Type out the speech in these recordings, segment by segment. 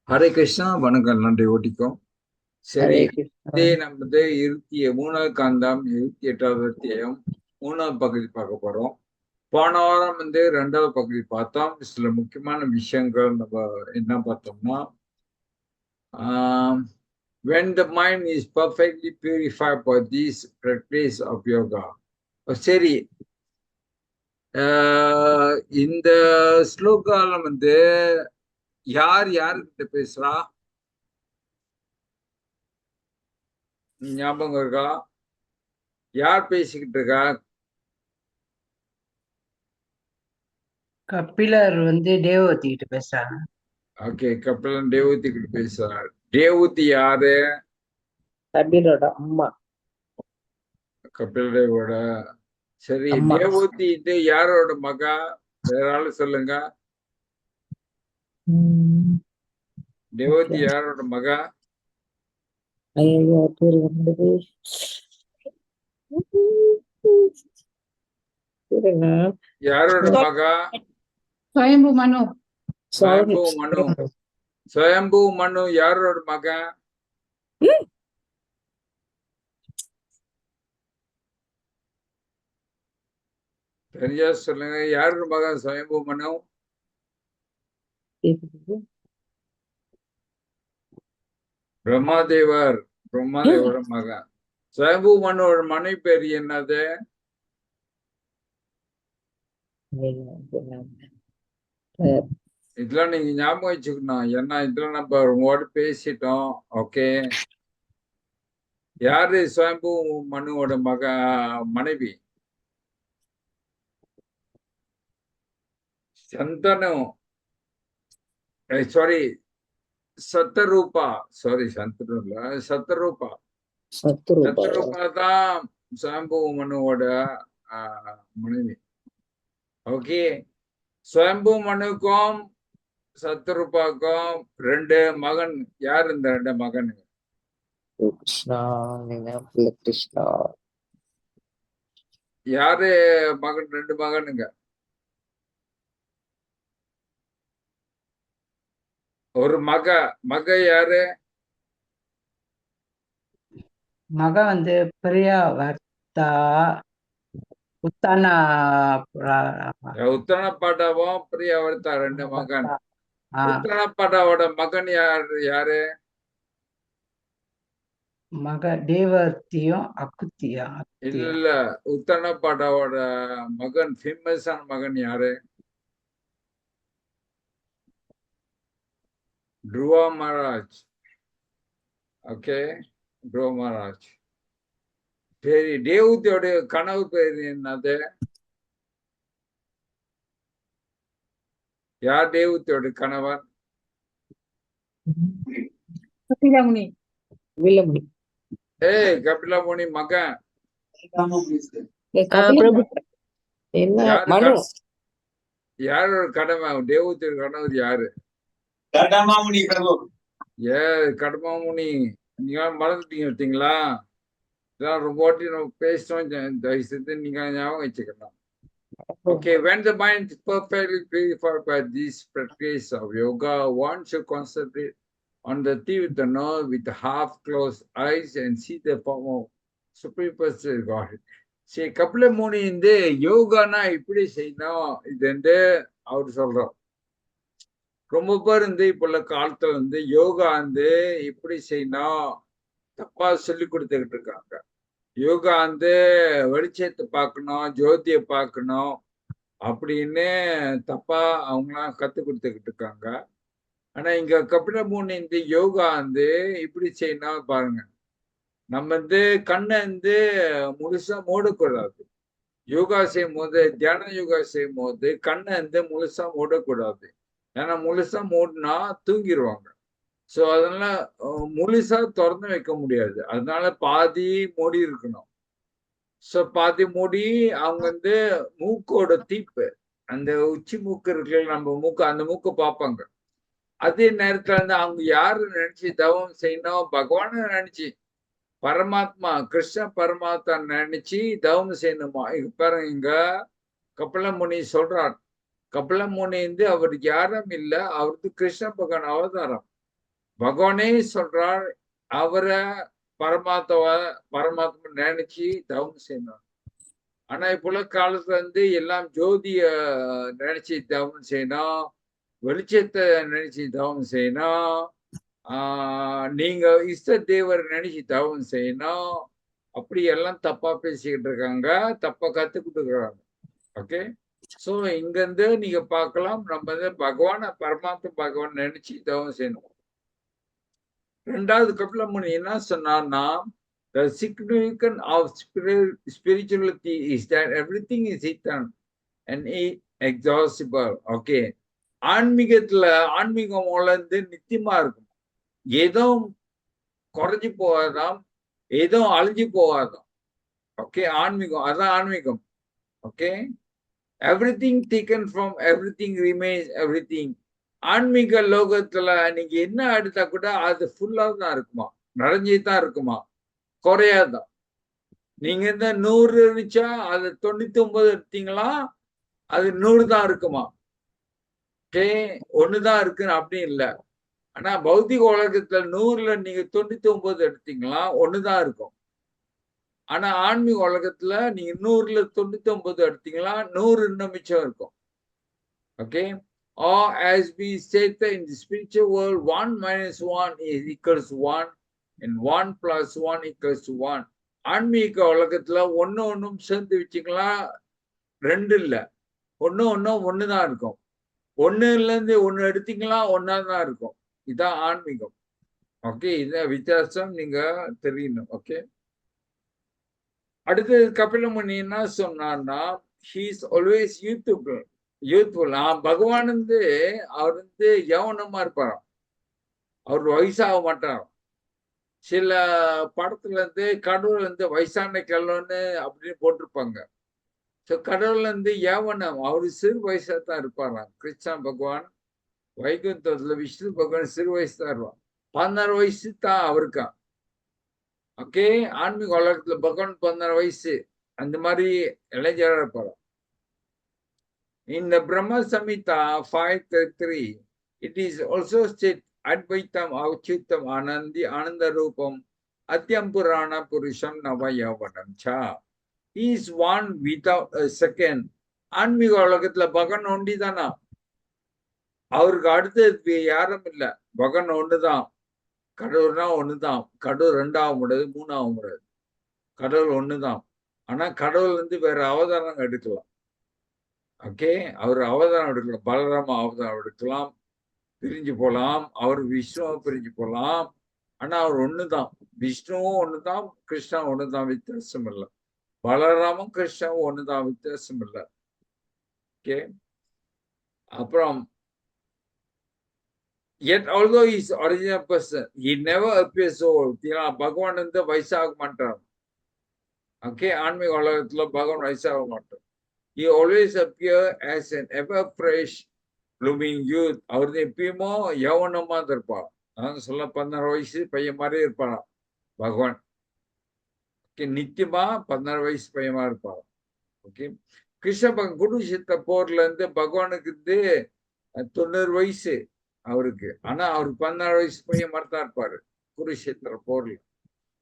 ஹரே கிருஷ்ணா, வணக்கம், நன்றி, ஓட்டிக்கும். சரி, ஹரே கிருஷ்ணா. இதே நம்ம 23வது காண்டம் 28வது அத்தியாயம் 3வது பகுதி பார்க்க போறோம். போன வாரம் 2வது பகுதி பார்த்தோம். சில முக்கியமான விஷயங்கள் நம்ம என்ன பார்த்தோம்னா, when the mind is perfectly purified by this practice of yoga. சரி, இந்த ஸ்லோகால யார் யாருக்கிட்ட பேசுறா ஞாபகம் இருக்கா? யார் பேசிக்கிட்டு இருக்கா? கபிலர் தேவவதி கிட்ட பேசுறாங்க. ஓகே, கபிலன் தேவூத்தி கிட்ட பேசுறார். தேவூத்தி யாரு? கபிலரோட அம்மா. கபில் தேவோட. சரி, அம்மா தேவூத்தி இது யாரோட மகா? வேற ஆளு சொல்லுங்க. தேவூத்தி யாரோட மகா? ஐயோ பேர் யாரோட மகா? சுயம்பு மனு. சுயம்பு மனு. சுயம்பு மனு யாரோட மகன்? தெரிஞ்சா சொல்லுங்க. யாரோட மகன் சுயம்பு மனு? பிரம்மாதேவர். பிரம்மாதேவரோட மகன். சுயம்பு மனுவோட மனைவி பேர் என்னது? இதெல்லாம் நீங்க ஞாபகம் வச்சுக்கணும். ஏன்னா இதெல்லாம் நம்ம உங்களோட பேசிட்டோம். ஓகே, யாரு சுயம்பு மனுவோட மனைவி? சந்தனு. சாரி, சத்தரூபா. சாரி, சந்தனு இல்ல, சத்தரூபா. சத்தரூபா தான் சுயம்பு மனுவோட மனைவி. ஓகே, சுயம்பு மனுக்கும் சத்ருபாக்கும் 2 மகன். யார் இந்த 2 மகன்? கிருஷ்ணா கிருஷ்ணா. யாரு மகன்? 2 மகனுங்க. ஒரு மக யாரு? மக பிரியா வர்த்தா உத்தானா உத்தன பாட்டாவும் பிரியாவர்த்தா 2 மகன். ஆ, உத்தன பாட்டாவோட மகன் யாரு? மக தேவவதியும் அக்குத்தியா இல்ல, உத்தன பாட்டாவோட மகன், ஃபேமஸான மகன் யாரு? துருவா மகாராஜ். ஓகே, துருவா மகாராஜ். சரி, தேவூத்தியோட கனவு பேர் என்னது? யார் தேவூத்தியோட கணவன்? கபிலமுனி. கபிலமுனி. ஏய், கபிலமுனி மகன். மனு. யாரோட கணவன்? தேவூத்தியோட கணவர் யாரு? கடமாமுனி. நீங்க மறந்துட்டீங்க பார்த்தீங்களா? இதெல்லாம் ரொம்ப வாட்டி நம்ம பேசிட்டோம். தயவு செய்து நீங்க ஞாபகம் வச்சுக்கலாம். Okay, when the mind is perfectly purified by this practice of yoga, one should concentrate on the Tirtha nerve with half-closed eyes and see the form of Supreme Personality God. சரி, கபில முனி யோகானா இப்படி செய்யணும் இது அவர் சொல்றோம். ரொம்ப பேர் இப்ப உள்ள காலத்துல யோகா இப்படி செய்யணும் தப்பா சொல்லி கொடுத்துக்கிட்டு இருக்காங்க. யோகா வெளிச்சத்தை பார்க்கணும், ஜோதியை பார்க்கணும் அப்படின்னு தப்பா அவங்களாம் கத்து கொடுத்துக்கிட்டு இருக்காங்க. ஆனா இங்க கபிலமுனி யோகா இப்படி செய்யணும் பாருங்க. நம்ம கண்ணை முழுசா மூடக்கூடாது. யோகா செய்யும் போது, தியான யோகா செய்யும் போது கண்ணை முழுசா மூடக்கூடாது. ஏன்னா முழுசா மூடினா தூங்கிடுவாங்க. சோ அதனால முழுசா திறந்து வைக்க முடியாது. அதனால பாதி மூடி இருக்கணும். சோ பாதி மூடி அவங்க மூக்கோட தீப்பு, அந்த உச்சி மூக்கு இருக்கு, நம்ம மூக்கு, அந்த மூக்கு பார்ப்பாங்க. அதே நேரத்துல அவங்க யாரு நினைச்சு தவம் செய்யணும்? பகவான நினைச்சு, பரமாத்மா கிருஷ்ண பரமாத்மா நினைச்சு தவம் செய்யணுமா? இங்க பாருங்க, இங்க கபில முனி சொல்றார், கபிலமுனி அவருக்கு யாரும் இல்ல, அவருக்கு கிருஷ்ண பகவான் அவதாரம். பகவானே சொல்றார், அவரை பரமாத்மா நினைச்சு தவம் செய்யணும். ஆனா இப்ப உள்ள காலத்துல எல்லாம் ஜோதிய நினைச்சு தவம் செய்யணும், வெளிச்சத்தை நினைச்சு தவம் செய்யணும், நீங்க இஷ்ட தேவரை நினைச்சு தவம் செய்யணும். அப்படி எல்லாம் தப்பா பேசிக்கிட்டு இருக்காங்க, தப்பா கத்துக்கிட்டு இருக்காங்க. ஓகே, சோ இங்க இருந்து நீங்க பார்க்கலாம், நம்ம பரமாத்மா பகவான் நினைச்சு தவம் செய்யணும். ரெண்டாவது கபிலமுனி என்ன சொன்னார்னா, the significance of spirituality is that everything is eternal and inexhaustible. Okay, ஆன்மீகம் வளர்ந்து நித்தியமா இருக்கும். ஏதோ குறைஞ்சு போகாதாம், ஏதோ அழிஞ்சு போகாதாம். ஓகே, அதான் ஆன்மீகம். Okay, everything taken from everything remains everything. ஆன்மீக லோகத்துல நீங்க என்ன எடுத்தா கூட அது ஃபுல்லா தான் இருக்குமா, நிறைஞ்சுதான் இருக்குமா, குறையாதான். நீங்க 100 இருந்துச்சா அது 99 எடுத்தீங்களா, அது 100 தான் இருக்குமா. ஓகே, ஒண்ணுதான் இருக்குன்னு அப்படி இல்லை. ஆனா பௌத்திக உலகத்துல 100ல நீங்க 99 எடுத்தீங்களா, ஒண்ணுதான் இருக்கும். ஆனா ஆன்மீக உலகத்துல நீங்க 100ல 99 எடுத்தீங்களா, 100 இன்னும் மிச்சம் இருக்கும். Okay, or as we said in the spiritual world, 1 minus 1 is equals 1 and 1 plus 1 equals to 1. ஆன்மீக உலகத்துல ஒண்ணும் சேர்ந்து வச்சுங்களா, 2 இல்ல, ஒண்ணுதான் இருக்கும். 1ல இருந்து 1 எடுத்தீங்களா, ஒன்னாதான் இருக்கும். இதான் ஆன்மீகம். ஓகே, இத வித்தியாசம் நீங்க தெரியணும். ஓகே, அடுத்து கபிலமுனி என்ன சொன்னார்னா, he is always youthful. பகவான் அவர் யவனமா இருப்பாராம், அவர் வயசாக மாட்டாராம். சில படத்துல கடவுள் வயசான கிழவன்னு அப்படின்னு போட்டிருப்பாங்க. கடவுள் யவனம், அவரு சிறு வயசா தான் இருப்பாராம். கிருஷ்ண பகவான் வைகுந்தத்துல விஷ்ணு பகவான் சிறு வயசு தான் இருப்பான், 16 வயசு தான் அவருக்கா. ஓகே, ஆன்மீக உலகத்துல பகவான் 16 வயசு அந்த மாதிரி இளைஞரா இருப்பாராம். In the Brahma Samhita 5.3, it is also stated, Advaitam Avchitam Anandi Ananda Rupam Atyam Purana Purusham Navayavanam Cha. He is one without a second. ஆன்மீக உலகத்துல பகவான் ஒண்டிதானா, அவருக்கு அடுத்தது யாரும் இல்ல. பகவான் ஒண்ணுதான், கடவுள்னா ஒண்ணுதான். கடவுள் 2ஆக முடியாது, 3ஆக முடியாது. கடவுள் ஒண்ணுதான். ஆனா கடவுள் வேற அவதாரம் எடுக்கலாம். ஓகே, அவர் அவதாரம் எடுக்கலாம், பலராம அவதாரம் எடுக்கலாம், பிரிஞ்சு போலாம், அவர் விஷ்ணுவை பிரிஞ்சு போலாம். ஆனா அவர் ஒண்ணுதான், விஷ்ணுவும் ஒண்ணுதான், கிருஷ்ணா ஒண்ணுதான், வித்தியாசம் இல்லை. பலராமும் கிருஷ்ணாவும் ஒண்ணுதான், வித்தியாசம் இல்லை. ஓகே, அப்புறம் yet although he is original person, he never appears old. பகவான் வயசாக மாட்டார். ஓகே, ஆன்மீக உலகத்துல பகவான் வயசாக மாட்டார். He always appear as an ever fresh blooming youth. அவர் எப்பயுமோ யவனமா இருப்பார். அதான் சொல்ல 16 வயசு பையன் மாதிரி இருப்பாரா பகவான். ஓகே, நித்தியமா 16 வயசு பையமா இருப்பார். ஓகே, கிருஷ்ண பகவான் குருஷேத்திர போர்ல பகவானுக்கு 90 வயசு அவருக்கு. ஆனா அவருக்கு 16 வயசு பையன் மாதிரி தான் இருப்பாரு குருஷேத்திர போர்ல.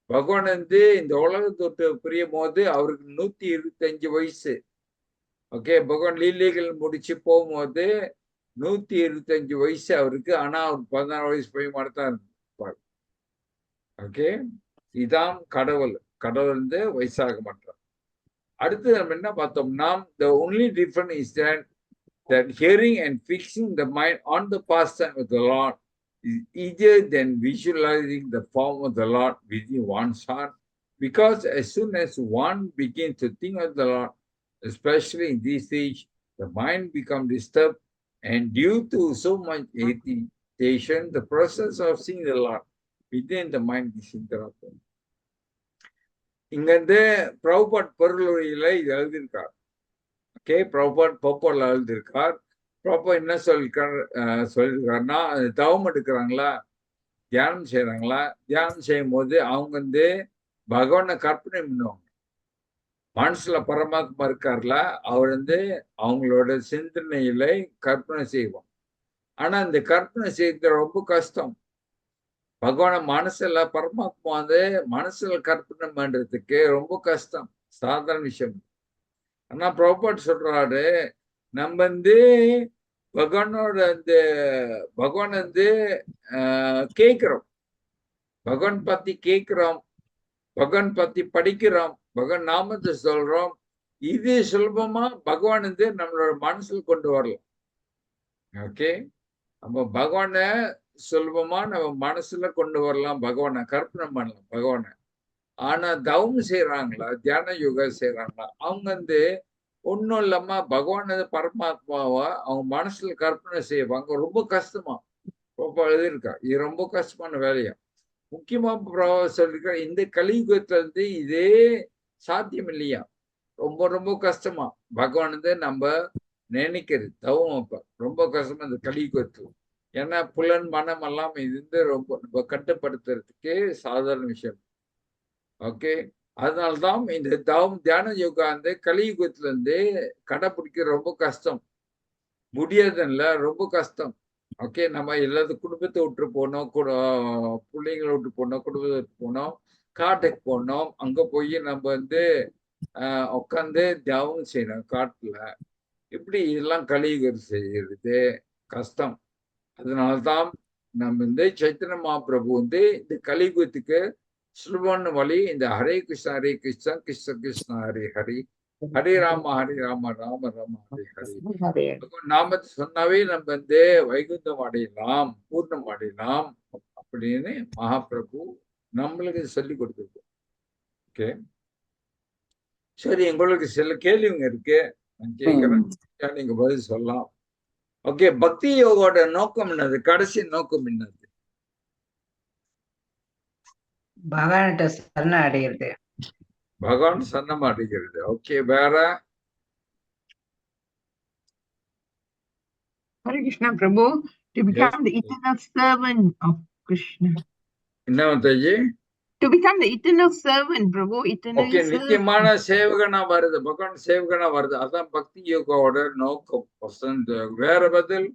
பகவான் இந்த உலகத்தை விட்டு பிரியும் போது அவருக்கு 125 வயசு. ஓகே, பகவான் லீலைகள் முடிச்சு போகும்போது 125 வயசு அவருக்கு. ஆனா அவர் 16 வயசு பையன் மாதிரி தான் இருப்பார். ஓகே, இதான் கடவுள் வயசாக மாட்டார். அடுத்து நம்ம என்ன பார்த்தோம்னா, the only difference is that hearing and fixing the mind on the past time of the Lord is easier than visualizing the form of the Lord within one's heart, because as soon as one begins to think of the Lord, especially in this age, the mind becomes disturbed, and due to so much agitation, the process of seeing the Lord within the mind is interrupted. இங்க பிரபுபாட் பொருளுரையில இது எழுதியிருக்கார். Okay, Prabhupad எழுதியிருக்கார். பிரபு என்ன சொல்லியிருக்காருன்னா, தவம் எடுக்கிறாங்களா, தியானம் செய்யறாங்களா, தியானம் செய்யும் போது அவங்க பகவானை கற்பனை பண்ணுவாங்க. மனசுல பரமாத்மா இருக்கார்ல, அவர் அவங்களோட சிந்தனையில கற்பனை செய்வோம். ஆனா இந்த கற்பனை செய்யறது ரொம்ப கஷ்டம். பகவான மனசுல பரமாத்மா மனசுல கற்பனை பண்றதுக்கு ரொம்ப கஷ்டம். சாதாரண விஷயம். ஆனா பிரபுபாட் சொல்றாரு, நம்ம பகவானோட பகவான் கேட்கிறோம். பகவான் பத்தி கேட்கிறோம். பகவான் பத்தி படிக்கிறோம். பகவான் நாமத்தை சொல்றோம். இது சுலபமா பகவான் நம்மளோட மனசுல கொண்டு வரலாம். ஓகே, நம்ம பகவான சுலபமா நம்ம மனசுல கொண்டு வரலாம். பகவான கற்பனை பண்ணலாம் பகவான. ஆனா தவம் செய்யறாங்களா, தியான யோகா செய்யறாங்களா, அவங்க ஒன்னும் இல்லாம பகவான் பரமாத்மாவா அவங்க மனசுல கற்பனை செய்வாங்க. ரொம்ப கஷ்டமா ரொம்ப எழுதியிருக்கா. இது ரொம்ப கஷ்டமான வேலையா. முக்கியமா சொல்லிருக்க இந்த கலியுகத்துல இதே சாத்தியம் இல்லையா. ரொம்ப ரொம்ப கஷ்டமா பகவான் நம்ம நினைக்கிறது தவம் அப்ப ரொம்ப கஷ்டமா இந்த கலியுகத்துல. ஏன்னா புலன் மனம் எல்லாம் இது ரொம்ப நம்ம கட்டுப்படுத்துறதுக்கு சாதாரண விஷயம். ஓகே, அதனால்தான் இந்த தவம் தியான யோகா கலியுகத்துல கடைபிடிக்க ரொம்ப கஷ்டம். முடியாதுல்ல, ரொம்ப கஷ்டம். ஓகே, நம்ம எல்லாத்தையும் குடும்பத்தை விட்டு போனோம், பிள்ளைங்களை விட்டு போனோம், குடும்பத்தை விட்டு போனோம், காட்டுக்கு போனோம். அங்க போய் நம்ம உட்காந்து தியானம் செய்யணும் காட்டுல. இப்படி இதெல்லாம் கலியுகம் செய்யறது கஷ்டம். அதனால்தான் நம்ம சைத்தன்ய மகாபிரபு இந்த கலியுகத்துக்கு சுலபமான வழி இந்த ஹரே கிருஷ்ணா கிருஷ்ண கிருஷ்ண ஹரே ஹரி, ஹரே ராம ராம ராம ஹரே ஹரி. நாம சொன்னாவே நம்ம வைகுந்தம் அடையலாம், பூர்ணம் அடையலாம் அப்படின்னு மகாபிரபு நம்மளுக்கு சொல்லி கொடுத்துருக்கோம். ஓகே, சரி, உங்களுக்கு சில கேள்விங்க இருக்கு, நான் கேட்கிறேன், நீங்க பதில் சொல்லலாம். ஓகே, பக்தி யோகோட நோக்கம் என்னது? கடைசி நோக்கம் என்னது? பகவான்கிட்ட சரண அடைகிறது. பகவான் சரணம் அடைகிறது. ஓகே, வேற? Hare Krishna Prabhu, to become the eternal servant of Krishna. என்ன மத்தாஜி? To become the eternal servant, Prabhu, eternally okay, நித்தியமான சேவகனா வருது, பகவான் சேவகனா வருது. அதான் பக்தி யோகாவோட நோக்கம். வேற பதில்?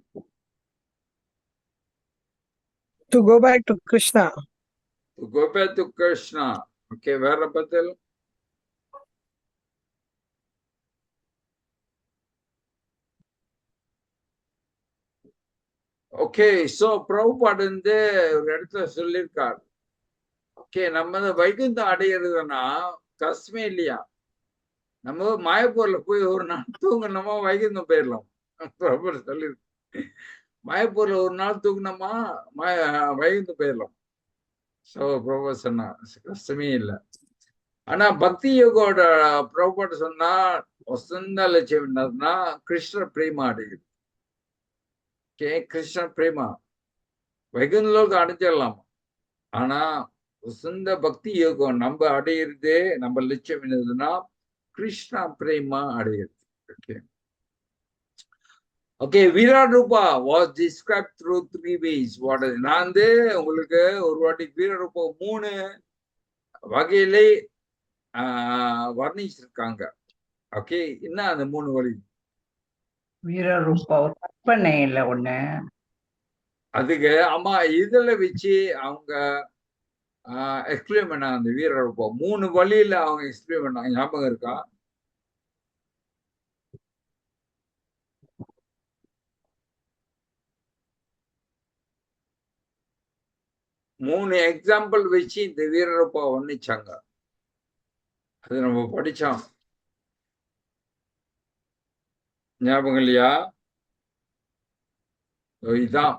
To go back to Krishna. To go back to Krishna. Okay, வேற பதில்? ஓகே, சோ பிரபுபாட் ஒரு இடத்துல சொல்லியிருக்காரு. ஓகே, நம்ம வைகுந்தம் அடையிறதுன்னா கஷ்டமே இல்லையா. நம்ம மாயப்பூர்ல போய் ஒரு நாள் தூங்கினோமா வைகுந்தம் போயிடலாம். பிரபு சொல்லியிருக்கு. மாயப்பூர்ல ஒரு நாள் தூங்கினோமா வைகுந்தம் போயிடலாம். சோ பிரபு சொன்னா கஷ்டமே இல்லை. ஆனா பக்தி யோகோட பிரபுபாட் சொன்னா வசந்த லட்சியம் என்னதுன்னா கிருஷ்ண பிரேமா அடையுது. ஓகே, கிருஷ்ண பிரேமா வைகுந்தலோகம் அடைஞ்சிடலாம். ஆனா வசந்த பக்தி யோகம் நம்ம அடையிறது, நம்ம லட்சியம் என்னதுன்னா கிருஷ்ணா பிரேமா அடையிறது. ஓகே, ஓகே, விராட் ரூபா வாஸ் டிஸ்கிரைப் த்ரூ 3 ways. நான் உங்களுக்கு ஒரு வாட்டி விராட் ரூபா 3 வகையிலே வர்ணிச்சிருக்காங்க. ஓகே, என்ன அந்த 3 வழி? வீரரூபா கற்பனை இல்ல ஒண்ணு. அதுக்கு ஆமா, இதுல வச்சு அவங்க எக்ஸ்பிளைன் பண்ணாங்க. அந்த வீரரூபா 3 வழியில அவங்க எக்ஸ்பிளைன் பண்ணாங்க. ஞாபகம் இருக்கா? மூணு எக்ஸாம்பிள் வச்சு இந்த வீரரூபா வர்ணிச்சாங்க. அது நம்ம படிச்சோம். ஞாபகம் இல்லையா? இதுதான்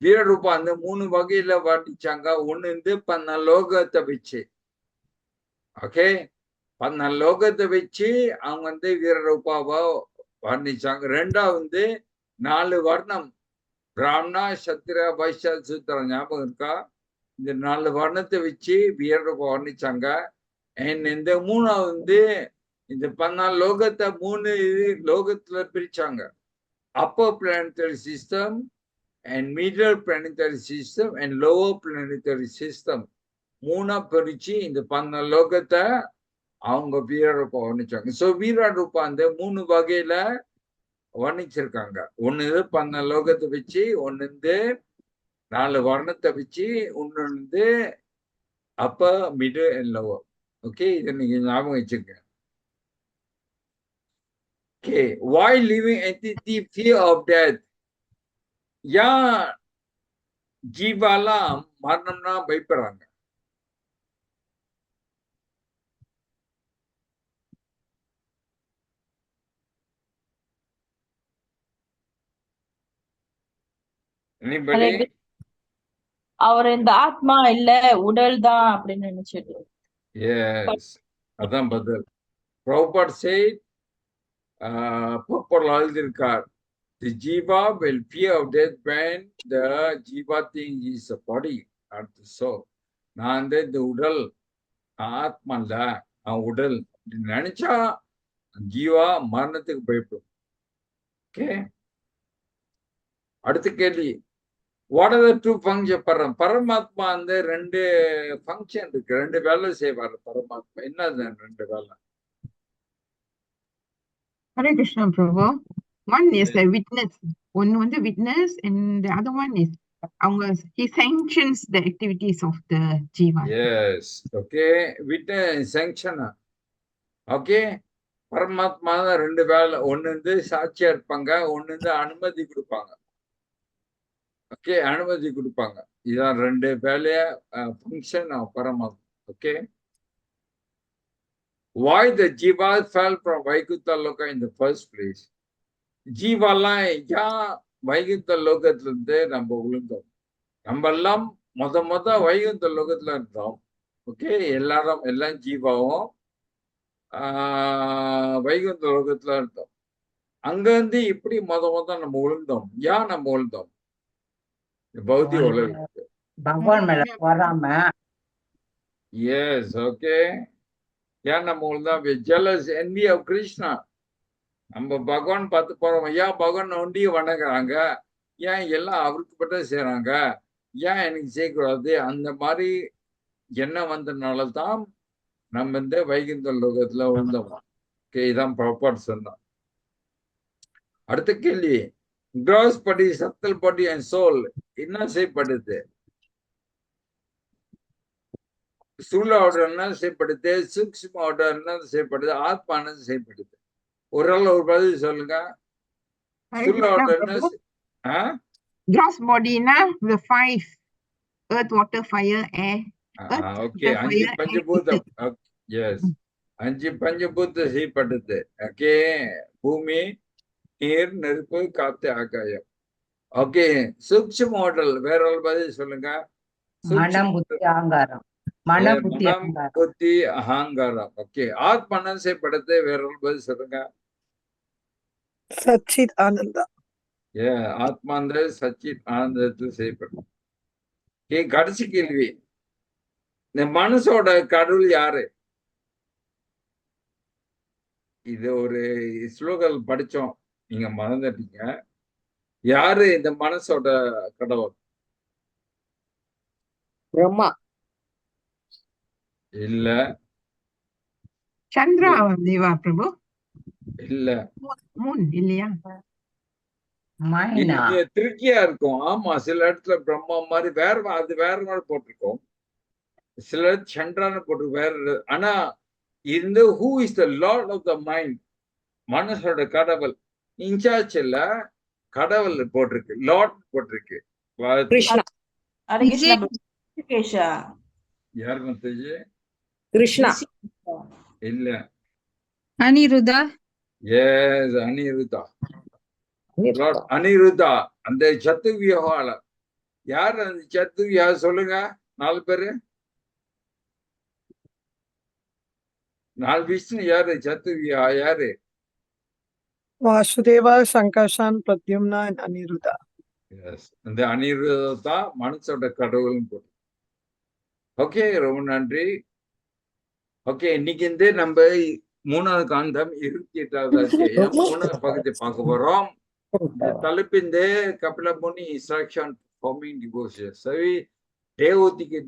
வீரரூபா அந்த 3 வகையில வர்ணிச்சாங்க. ஒண்ணு லோகத்தை வச்சு. ஓகே, 14 லோகத்தை வச்சு அவங்க வீரரூபாவை வர்ணிச்சாங்க. ரெண்டாவது 4 வர்ணம், பிராமணா சத்திர வைஷ்ய சூத்திரம். ஞாபகம் இருக்கா? இந்த 4 வர்ணத்தை வச்சு வீரரூபா வர்ணிச்சாங்க. இந்த மூணாவது இந்த 14 லோகத்தை 3 லோகத்துல பிரிச்சாங்க. Upper planetary system and middle planetary system and lower planetary system. 3 பிரிச்சு இந்த 14 லோகத்தை அவங்க வீரரூபா வர்ணிச்சாங்க. ஸோ வீரரூபா அந்த 3 வகையில வர்ணிச்சிருக்காங்க. ஒண்ணு பண்ண லோகத்தை வச்சு, ஒண்ணு 4 வர்ணத்தை வச்சு, இன்னொன்னு upper, middle and lower. Okay, இதை நீங்க ஞாபகம் வச்சுக்கங்க. Okay, why living entity fear of death? ஏன் ஜீவாலாம் மரணம்னா பயப்படுறாங்க? Anybody? அவர் இந்த ஆத்மா இல்ல உடல் தான் அப்படின்னு நினைச்சிட்டு. Yes, அதான் பதில். Prabhupada said, Prabhupada எழுதியிருக்கார், the jiva will fear of death when the jiva thing is a body, not the soul. நான் இந்த உடல் ஆத்மா இல்ல, உடல் நினைச்சா ஜீவா மரணத்துக்கு பயப்படும். ஓகே, அடுத்த கேள்வி, what are the two function? பரமாத்மா அந்த 2 ஃபங்க்ஷன் இருக்கு, 2 வேலை செய்வார் பரமாத்மா. என்ன 2 வேலை? Hare Krishna, Prabhu. One is a witness. One the witness, and the other one is he sanctions the activities of the jiva. Yes, okay, witness sanction. Okay, பரமாத்மா தான் 2 வேலை. ஒண்ணு சாட்சியா இருப்பாங்க, ஒண்ணு அனுமதி கொடுப்பாங்க. ஓகே, அனுமதி கொடுப்பாங்க. இதான் 2 வேலைய ஃபங்க்ஷன் ஆஃப் பரமாத்மா. Okay, why the jiva fell from Vaikuntha Loka in the first place? ஜீவாலாம் ஏன் வைகுந்த லோகத்துல இருந்து நம்ம விழுந்தோம்? நம்ம எல்லாம் முத வைகுந்த லோகத்துல இருந்தோம். ஓகே, எல்லாம் ஜீவாவும் வைகுந்த லோகத்துல இருந்தோம். அங்க இருந்து இப்படி முத நம்ம விழுந்தோம். ஏன் நம்ம விழுந்தோம்? பௌத்திக உலகத்துக்கு. பகவான் மேல வராம. எஸ், ஓகே, ஏன் நம்ம விழுந்தோம்? jealous envy of Krishna. நம்ம பகவான் பார்த்து போறோம், ஏன் பகவான் ஒண்டிய வணங்குறாங்க, ஏன் எல்லாம் அவருக்கு மட்டும் செய்யறாங்க, ஏன் எனக்கு செய்யக்கூடாது? அந்த மாதிரி எண்ணம் வந்ததுனால தான் நம்ம இந்த வைகுந்த லோகத்துல வந்தோம். ஓகே, இதான் ப்ராப்பர்ட் சொன்னோம். அடுத்த கேள்வி, gross body, subtle body and soul என்ன செய்யப்படுது? ஸ்தூல ஆர்டர் என்ன செய்யப்படுது? சூக்ஷ்ம ஆர்டர் என்ன செய்யப்படுது? ஆத்மா என்ன செய்யப்படுது? ஒரு பதில் சொல்லுங்க. Gross body na the 5 earth, water, fire, air. Okay, 5 பஞ்சபூதம். எஸ், 5 பஞ்சபூத செய்யப்படுது. ஓகே, பூமி, நீர், நெருப்பு, காத்து, ஆகாயம். ஓகே, சூக்ஷ்ம ஆர்டர் வேற ஒரு பதில் சொல்லுங்க. மனம், புத்தி, அகங்காரம். மனம், புத்தி, அகங்காரம். ஓகே, ஆத்மா என்ன செய்யப்படுது? வேற ஒரு பதில் சொல்லுங்க. சச்சித் ஆனந்தா. ஆத்மா சச்சித் ஆனந்தத்தில் செய்யப்படும். கடைசி கேள்வி, இந்த மனசோட கடவுள் யாரு? இது ஒரு ஸ்லோகல் படிச்சோம், நீங்க மறந்துட்டீங்க. யாரு இந்த மனசோட கடவுள்? பிரம்மா. இல்ல. Chandra Deva, Prabhu. இல்ல. Moon இல்லையா? மைனா. திருக்கியா இருக்கும். ஆமா, சில இடத்துல பிரம்மா மாதிரி அது வேற மாதிரி போட்டிருக்கோம். சில இடத்துல சந்திரான்னு போட்டிருக்கு வேற. ஆனா இந்த who is the lord of the mind, மனசோட கடவுள், இன்சார்ஜ் இல்ல, கடவுள் போட்டிருக்கு, லார்ட் போட்டிருக்கு. கிருஷ்ணா. யார் மத்தஜி? கிருஷ்ணா. இல்ல. அனிருதா. எஸ், அனிருதா. அனிருதா அந்த சத்துவியோகால யார்? அந்த சத்துவியா சொல்லுங்க, 4 பேரு. 4 விஷ்ணு யாரு? சத்துவியா யாரு? வாசுதேவா, சங்கர்ஷன், பிரத்யும்னா, அனிருதா. எஸ், அந்த அனிருதா மனசோட கடவுள்னு போட்டு. ஓகே, ரொம்ப நன்றி. ஓகே, இன்னைக்கு இந்த நம்ம 3வது காண்டம் 28வது அத்தியாயம் 3வது பகுதி பார்க்க போறோம். தலைப்பிந்த கபில முனி இன்ஸ்ட்ரக்ஷன் ஃபார்மிங் டிவோஷன். சரி, தேவதிக்கு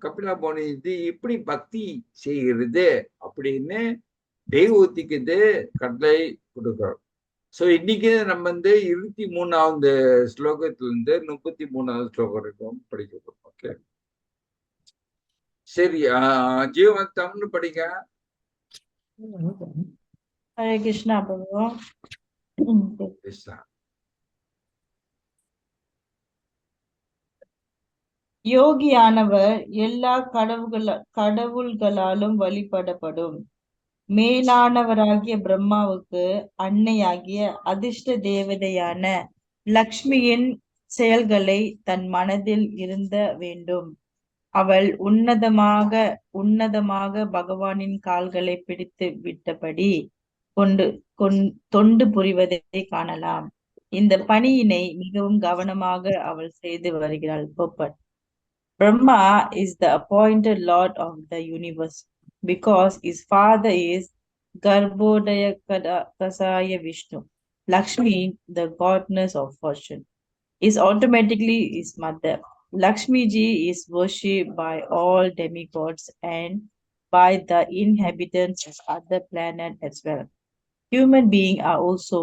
கபிலா முனி இது இப்படி பக்தி செய்கிறது அப்படின்னு தெய்வத்துக்கு இது கட்டளை கொடுக்கிறோம். ஸோ இன்னைக்கு நம்ம 23வது ஸ்லோகத்துல இருந்து 33வது ஸ்லோகம் வரைக்கும் படிக்க போறோம். ஓகே, சரி. ஜீவன் தமிழ் படிங்க. ஹரே கிருஷ்ணா பிரபு. கிருஷ்ணா. யோகியானவர் எல்லா கடவுள்களாலும் வழிபடப்படும் மேலானவராகிய பிரம்மாவுக்கு அன்னையாகிய அதிர்ஷ்ட தேவதையான லக்ஷ்மியின் செயல்களை தன் மனதில் இருந்த வேண்டும். அவள் உன்னதமாக பகவானின் கால்களை பிடித்து விட்டபடி தொண்டு புரிவதை காணலாம். இந்த பணியினை மிகவும் கவனமாக அவள் செய்து வருகிறாள். போப்பட். Brahma is the appointed lord of the universe because his father is Garbhodaya Kasaya Vishnu. Lakshmi, the goddess of fortune, is automatically his mother. Lakshmi ji is worshipped by all demigods and by the inhabitants of other planets as well. Human beings are also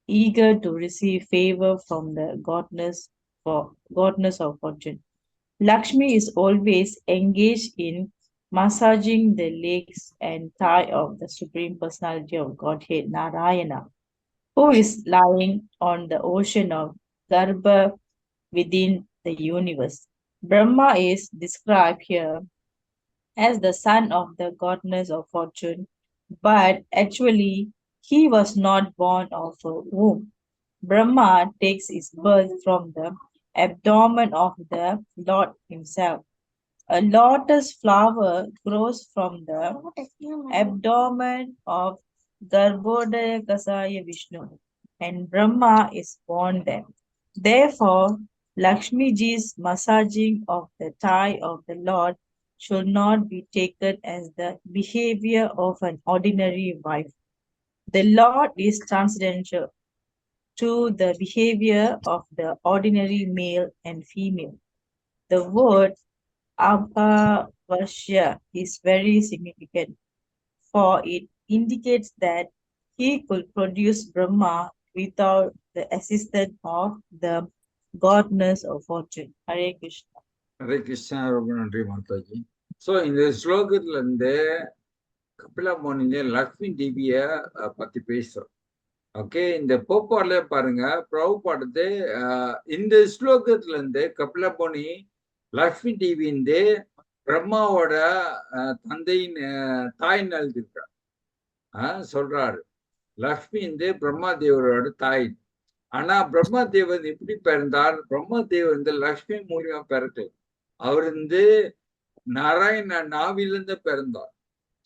eager to receive favor from the goddess of fortune. Lakshmi is always engaged in massaging the legs and thigh of the Supreme Personality of Godhead, Narayana, who is lying on the ocean of Garbha within the universe. Brahma is described here as the son of the goddess of fortune, but actually he was not born of a womb. Brahma takes his birth from the abdomen of the Lord himself. A lotus flower grows from the abdomen of Garbhodaya Kasaya Vishnu, and Brahma is born there. Therefore, Lakshmi Ji's massaging of the thigh of the Lord should not be taken as the behavior of an ordinary wife. The Lord is transcendental to the behavior of the ordinary male and female. The word Abhavashya is very significant, for it indicates that he could produce Brahma without the assistance of the goddess of fortune. Hare Krishna. Hare Krishna. ரொம்ப நன்றி Mataji. So இந்த ஸ்லோகத்துல இருந்து கபிலா முனியில லக்ஷ்மி தேவிய பத்தி பேசுறோம். Okay, இந்த போப்பாடுல பாருங்க, பிரபுபாடுது இந்த ஸ்லோகத்துல இருந்து கபிலா முனி லக்ஷ்மி தேவி பிரம்மாவோட தந்தையின் தாயின்னு எழுதியிருக்கார். சொல்றாரு லக்ஷ்மி பிரம்மா தேவரோட தாய். ஆனா பிரம்மா தேவன் எப்படி பிறந்தார்? பிரம்மா தேவன் லக்ஷ்மி மூலியமா பிறக்கல. அவர் நாராயண நாவிலிருந்து பிறந்தார்.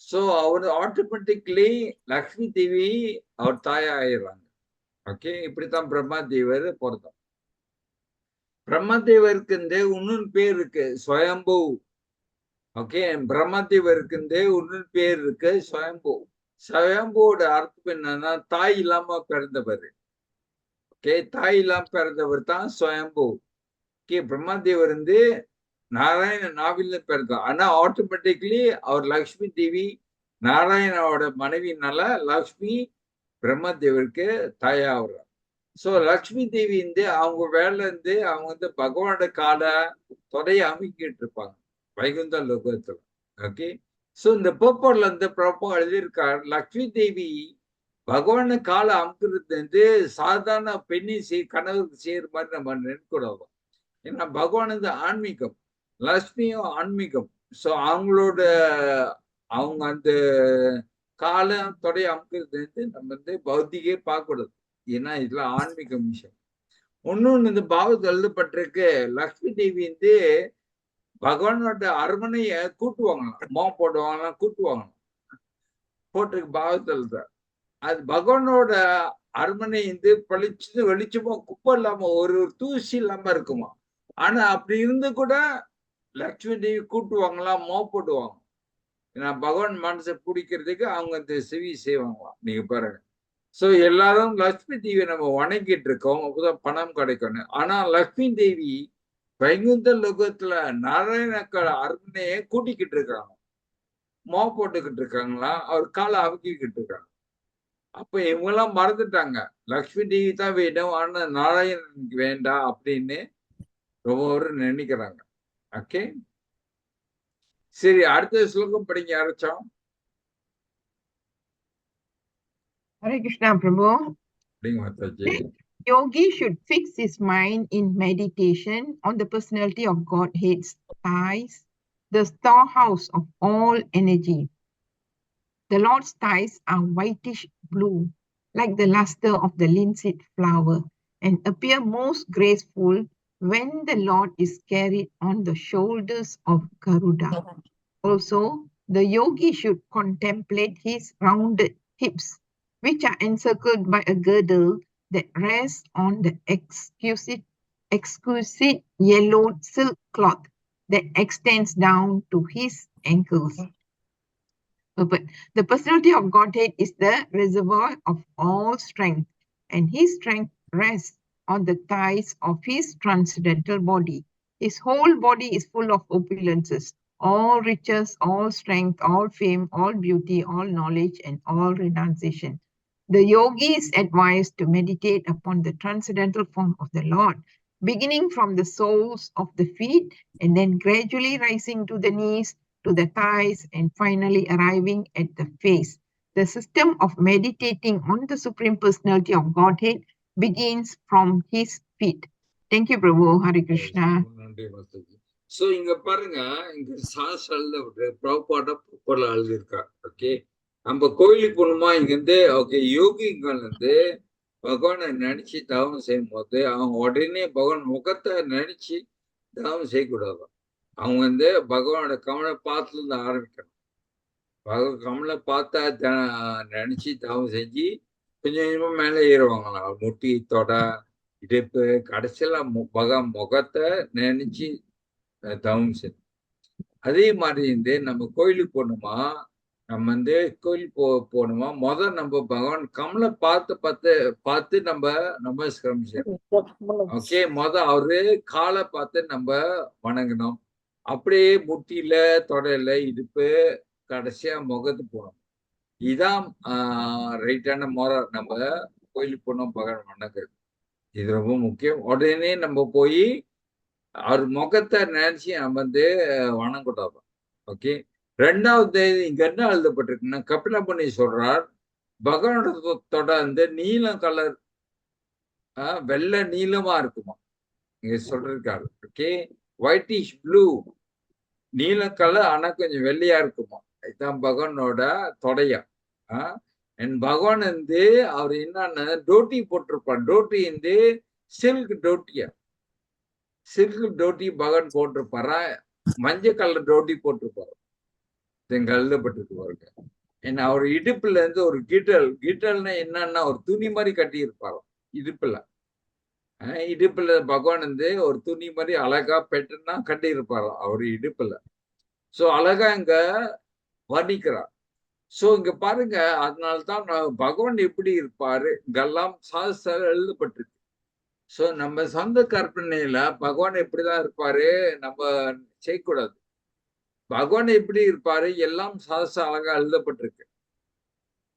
ஸோ அவர் ஆட்டோமேட்டிக்லி லக்ஷ்மி தேவி அவர் தாயா ஆயிடுறாங்க. ஓகே, இப்படித்தான் பிரம்மா தேவர் பிறந்தார். பிரம்மதேவருக்கு இன்னொன்று பேர் இருக்கு, ஸ்வயம்பு. ஓகே, பிரம்மதேவருக்கு இன்னொன்று பேர் இருக்கு, ஸ்வயம்பு. ஸ்வயம்புவோட அர்த்தம் என்னன்னா தாய் இல்லாம பிறந்தவர். ஓகே, தாய் இல்லாம பிறந்தவர் தான் ஸ்வயம்பு. ஓகே, பிரம்மதேவர் நாராயண நாவில பிறந்தார். ஆனா ஆட்டோமேட்டிக்லி அவர் லக்ஷ்மி தேவி நாராயணோட மனைவினால லக்ஷ்மி பிரம்மதேவருக்கு தாயாகிறார். ஸோ லக்ஷ்மி தேவி அவங்க வேலை அவங்க பகவானோட காலை தொடைய அமைக்கிட்டு இருப்பாங்க வைகுந்த லோகத்துல. ஓகே, ஸோ இந்த பேப்பர்ல பிரபா எழுதியிருக்கார், லக்ஷ்மி தேவி பகவான காலை அமுக்கிறது சாதாரண பெண்ணை கணவருக்கு செய்யற மாதிரி நம்ம நினைக்கூடாது. ஏன்னா பகவான் ஆன்மீகம், லக்ஷ்மியும் ஆன்மீகம். ஸோ அவங்க அந்த காலை தொடைய அமுக்கிறது நம்ம பௌத்திகே பார்க்கக்கூடாது. ஏன்னா இதுல ஆன்மீக விஷயம். இன்னொன்னு இந்த பாவத்தில் எழுதப்பட்டிருக்கு, லக்ஷ்மி தேவி பகவானோட அரண்மனைய கூட்டுவாங்களாம், மோம் போடுவாங்களாம், கூட்டுவாங்களாம். போட்டிருக்கு பாவத்தில் தான். அது பகவானோட அரண்மனை பளிச்சு வெளிச்சமா குப்பை இல்லாம ஒரு தூசி இல்லாம இருக்குமா. ஆனா அப்படி இருந்து கூட லக்ஷ்மி தேவி கூட்டுவாங்களாம், மோ போடுவாங்க. ஏன்னா பகவான் மனசை பிடிக்கிறதுக்கு அவங்க செவி செய்வாங்களாம். நீங்க பாருங்க. ஸோ எல்லாரும் லக்ஷ்மி தேவியை நம்ம வணங்கிட்டு இருக்கோம், அப்போதான் பணம் கிடைக்கணும். ஆனா லக்ஷ்மி தேவி வைகுந்த லோகத்துல நாராயணக்கால அரண்மனையே கூட்டிக்கிட்டு இருக்காங்க, போட்டுக்கிட்டு இருக்காங்களா, அவர் காலை அமுக்கிக்கிட்டு இருக்காங்க. அப்ப இவங்க எல்லாம் மறந்துட்டாங்க, லக்ஷ்மி தேவி தான் வேணும், ஆனா நாராயணனுக்கு வேண்டாம் அப்படின்னு ரொம்ப நினைக்கிறாங்க. ஓகே, சரி, அடுத்த ஸ்லோகம் படிங்க யாராச்சும். Hare Krishna, Prabhu. அப்படிங்க Mataji. Yogi should fix his mind in meditation on the personality of Godhead's thighs, the storehouse of all energy. The Lord's thighs are whitish blue, like the luster of the linseed flower, and appear most graceful when the Lord is carried on the shoulders of Garuda. Also, the yogi should contemplate his rounded hips, which are encircled by a girdle that rests on the exquisite yellowed silk cloth that extends down to his ankles. But the personality of Godhead is the reservoir of all strength, and his strength rests on the thighs of his transcendental body. His whole body is full of opulences, all riches, all strength, all fame, all beauty, all knowledge, and all renunciation. The yogi is advised to meditate upon the transcendental form of the Lord, beginning from the soles of the feet and then gradually rising to the knees, to the thighs, and finally arriving at the face. The system of meditating on the Supreme Personality of Godhead begins from his feet. Thank you, Prabhu. Hare Krishna. நன்றி Mataji. So இங்க பாருங்க, இங்க பிரபுபாட எழுதியிருக்கா. Okay, நம்ம கோயிலுக்கு போகணுமா, இங்க இருந்து okay யோகிகள் வந்து பகவானை நினைச்சு தவம் செய்யும் போது அவங்க உடனே பகவான் முகத்தை நினைச்சு தவம் செய்யக்கூடாது. அவங்க வந்து பகவானோட கமலை பார்த்துல இருந்து ஆரம்பிக்கணும். கமலை பார்த்தா நினைச்சு தவம் செஞ்சு கொஞ்சம் கொஞ்சமா மேலே ஏறுவாங்களாம். முட்டி, தொடை, இடுப்பு, கடைசியில பகவான் முகத்தை நினைச்சு தவம் செய்யணும். அதே மாதிரி வந்து நம்ம கோயிலுக்கு போகணுமா, நம்ம வந்து கோயிலுக்கு போகணுமா, நம்ம பகவான் கமலை பார்த்து நம்ம நமஸ்காரம் செய்யணும். ஓகே, அவரு காலை பார்த்து நம்ம வணங்கணும். அப்படியே முட்டியில, தொடையில, இடுப்பு, கடைசியா முகத்து போகணும். இதுதான் ரைட்டான முறை. நம்ம கோயிலுக்கு போனோம் பகவான் வணங்குறது, இது ரொம்ப முக்கியம். உடனே நம்ம போய் அவர் முகத்தை நினைச்சு நம்ம வந்து வணங்கக்கூடாது. ஓகே, ரெண்டாவது இங்க என்ன எழுதப்பட்டிருக்குன்னா, கபிலமுனி சொல்றார், பகவானோட தொடை வந்து நீலம் கலர், வெள்ளை நீளமா இருக்குமா, இங்க சொல்றாரு. ஓகே, ஒயிட்டிஷ் ப்ளூ, நீல கலர் ஆனா கொஞ்சம் வெள்ளையா இருக்குமா, இதுதான் பகவானோட தொடையா. பகவான் வந்து அவர் என்னன்னா டோட்டி போட்டிருப்பார். டோட்டி வந்து சில்க் டோட்டியா, சில்க் டோட்டி பகவான் போட்டிருப்பாரா, மஞ்சள் கலர் டோட்டி போட்டிருப்பாரு. இங்க எழுதப்பட்டிருக்கு பாருங்க. ஏன்னா அவர் இடுப்புல இருந்து ஒரு கீட்டல்னா என்னன்னா ஒரு துணி மாதிரி கட்டி இருப்பாரு இடுப்புல. இடுப்புல பகவான் வந்து ஒரு துணி மாதிரி அழகா பெட்டுன்னா கட்டி இருப்பாரு அவர் இடுப்புல. சோ அழகா இங்க வர்ணிக்கிறார். சோ இங்க பாருங்க, அதனால்தான் பகவான் எப்படி இருப்பாரு இங்கெல்லாம் சாஸ்திர எழுதப்பட்டிருக்கு. சோ நம்ம சொந்த கற்பனையில பகவான் எப்படிதான் இருப்பாரு நம்ம செய்யக்கூடாது. பகவான் எப்படி இருப்பாரு எல்லாம் சாஸ்திர அழகா எழுதப்பட்டிருக்கு.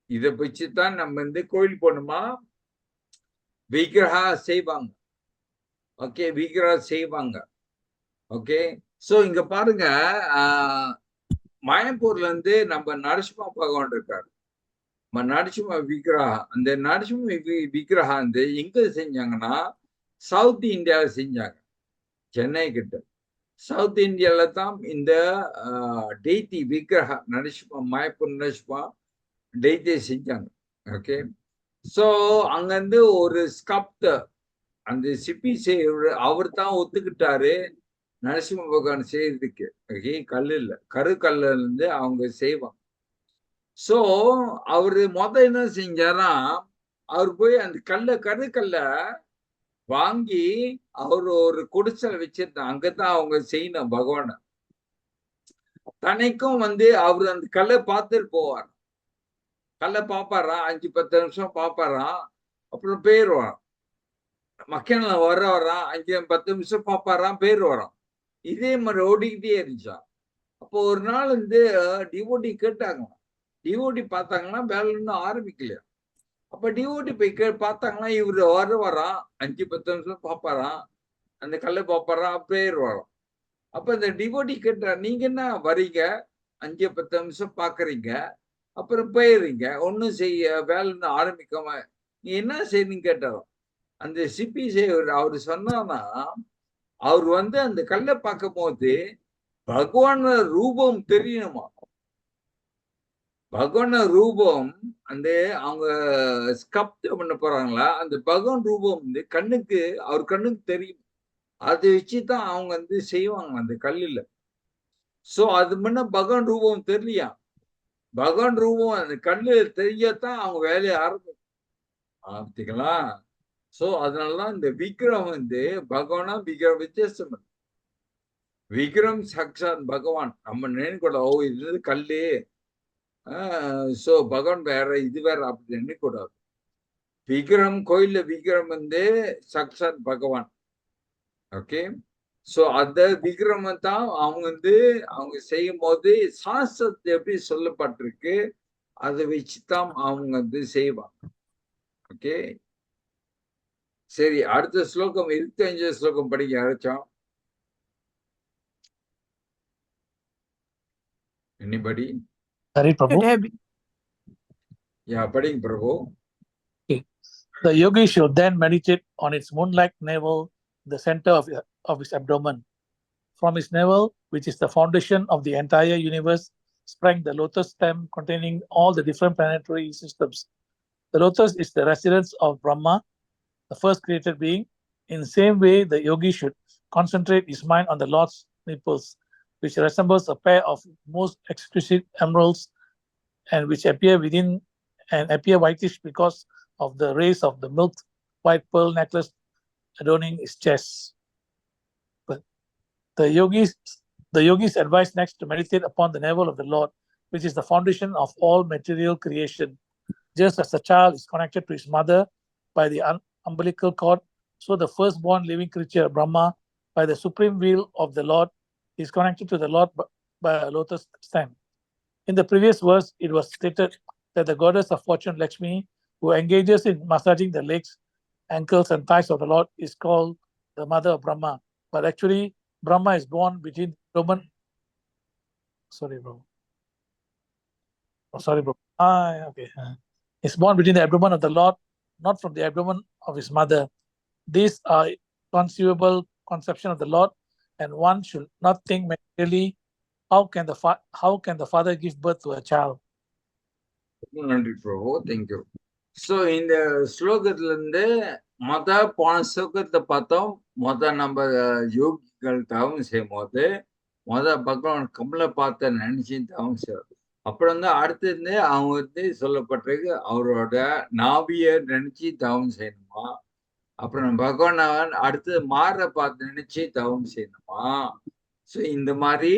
இதை வச்சுதான் நம்ம வந்து கோயில் போகணுமா, விக்கிரகா செய்வாங்க. ஓகே, விக்கிரகா செய்வாங்க. ஓகே, சோ இங்க பாருங்க, மாயப்பூர்ல இருந்து நம்ம நரசிம்ம பகவான் இருக்காரு. நரசிம்ம விக்கிரகா, அந்த நரசிம்ம விக்கிரகா வந்து எங்க செஞ்சாங்கன்னா சவுத் இந்தியாவில செஞ்சாங்க, சென்னை கிட்ட. சவுத் இந்தியால தான் இந்த டெய்தி விக்கிரகா நரசிம்ம, மாயப்பூர் நரசிம்ம டெய்தி செஞ்சாங்க. ஓகே, சோ அங்க இருந்து ஒரு ஸ்கல்ப்டர், அந்த சிப்பி அவர் தான் ஒத்துக்கிட்டாரு நரசிம்ம பகவான் செய்யறதுக்கு. ஓகே, கல்லுல கருக்கல்ல இருந்து அவங்க செய்வாங்க. சோ அவரு என்ன செஞ்சாரா, அவர் போய் அந்த கருக்கல்ல வாங்கி அவர் ஒரு குடிசல் வச்சிருந்தார். அங்கதான் அவங்க செய்யணும் பகவான. தனக்கும் வந்து அவர் அந்த கல்லை பார்த்துட்டு போவார். கல்லை பார்ப்பாராம், 5-10 நிமிஷம் பார்ப்பாராம், அப்புறம் போயிடுவார். மக்கள்ல வர்றான் 5-10 நிமிஷம் பாப்பாராம், பேர் வரான். இதே மாதிரி ஓடிக்கிட்டே இருந்துச்சான். அப்போ ஒரு நாள் வந்து டிவோடி கேட்டாங்களாம். டிவோடி பார்த்தாங்கன்னா வேலை இன்னும் ஆரம்பிக்கலையா. அப்ப டிவோடி போய் பார்த்தாங்கன்னா இவரு வரான் 5-10 நிமிஷம் பாப்பாராம், அந்த கல்லை பாப்பாராம், பேர் வரும். அப்ப இந்த டிவோடி கேட்டா, நீங்க என்ன வரீங்க 5-10 நிமிஷம் பாக்குறீங்க, அப்புறம் போயிடுறீங்க, ஒன்னும் செய்ய வேலை இன்னும் ஆரம்பிக்காம நீ என்ன செய்யணும்னு கேட்டாராம். அந்த சிபி அவரு சொன்னான்னா, அவர் வந்து அந்த கல்லை பார்க்கும் போது பகவான ரூபம் தெரியணுமா. பகவான ரூபம் அந்த அவங்க ஸ்கப்ட் பண்ண போறாங்களா, அந்த பகவான் ரூபம் வந்து கண்ணுக்கு அவர் கண்ணுக்கு தெரியும். அதை வச்சுதான் அவங்க வந்து செய்வாங்க அந்த கல்லுல. சோ அது முன்ன பகவான் ரூபம் தெரியலையா. பகவான் ரூபம் அந்த கல்லு தெரியத்தான் அவங்க வேலையை ஆரம்பித்தீங்களா. சோ அதனாலதான் இந்த விக்ரம் வந்து பகவானா விக்ரம் வித்தியாசம். விக்ரம் சாக்ஷாத் பகவான். நம்ம நினைக்கூடாது, ஓ இது கல்லு, சோ பகவான் வேற இது வேற அப்படி நினைக்கூடாது. விக்ரம் கோயில்ல விக்ரம் வந்து சாக்ஷாத் பகவான். ஓகே, சோ அந்த விக்ரம தான் அவங்க வந்து அவங்க செய்யும் போது சாஸ்திரத்தை எப்படி சொல்லப்பட்டிருக்கு அதை வச்சுதான் அவங்க வந்து செய்வாங்க. ஓகே, சரி, அடுத்த ஸ்லோகம் 25 ஸ்லோகம் படிக்க யாராச்சும். எனிபடி? Sorry, Prabhu. யா, படிங்க பிரபு. Okay. The yogi should then meditate on its moon-like navel, the center of his abdomen. From his navel, which is the foundation of the entire universe, sprang the lotus stem containing all the different planetary systems. The lotus is the residence of Brahma, the first created being. In the same way, the yogi should concentrate his mind on the Lord's nipples, which resembles a pair of most exquisite emeralds and which appear within and appear whitish because of the rays of the milk white pearl necklace adorning his chest. But the yogis advise next to meditate upon the navel of the Lord, which is the foundation of all material creation. Just as a child is connected to his mother by the umbilical cord, so the firstborn living creature, Brahma, by the supreme will of the Lord, is connected to the Lord by a lotus stem. In the previous verse, it was stated that the goddess of fortune, Lakshmi, who engages in massaging the legs, ankles, and thighs of the Lord, is called the mother of Brahma. But actually, Brahma is born between Roman. Sorry, bro. Oh, sorry, bro. Okay. Is born between the abdomen of the Lord, not from the abdomen of his mother. These are conceivable conception of the Lord, and one should not think materially. How can the father give birth to a child? நன்றி பிரபு, thank you. So இந்த ஸ்லோகத்துல இருந்து போன ஸ்லோகத்தை பார்த்தோம். நம்ம யோகிகள் தவம் செய்யும் போது பகவான் கமலை பார்த்த நினைச்சு தவம் செய்வார். அப்புறம் வந்து அடுத்து அவங்க வந்து சொல்லப்பட்டிருக்கு அவரோட நாவிய நினைச்சு தவம் செய்யணுமா. அப்புறம் பகவான் அடுத்து மாற பார்த்து நினைச்சு தவம் செய்யணுமா. ஸோ இந்த மாதிரி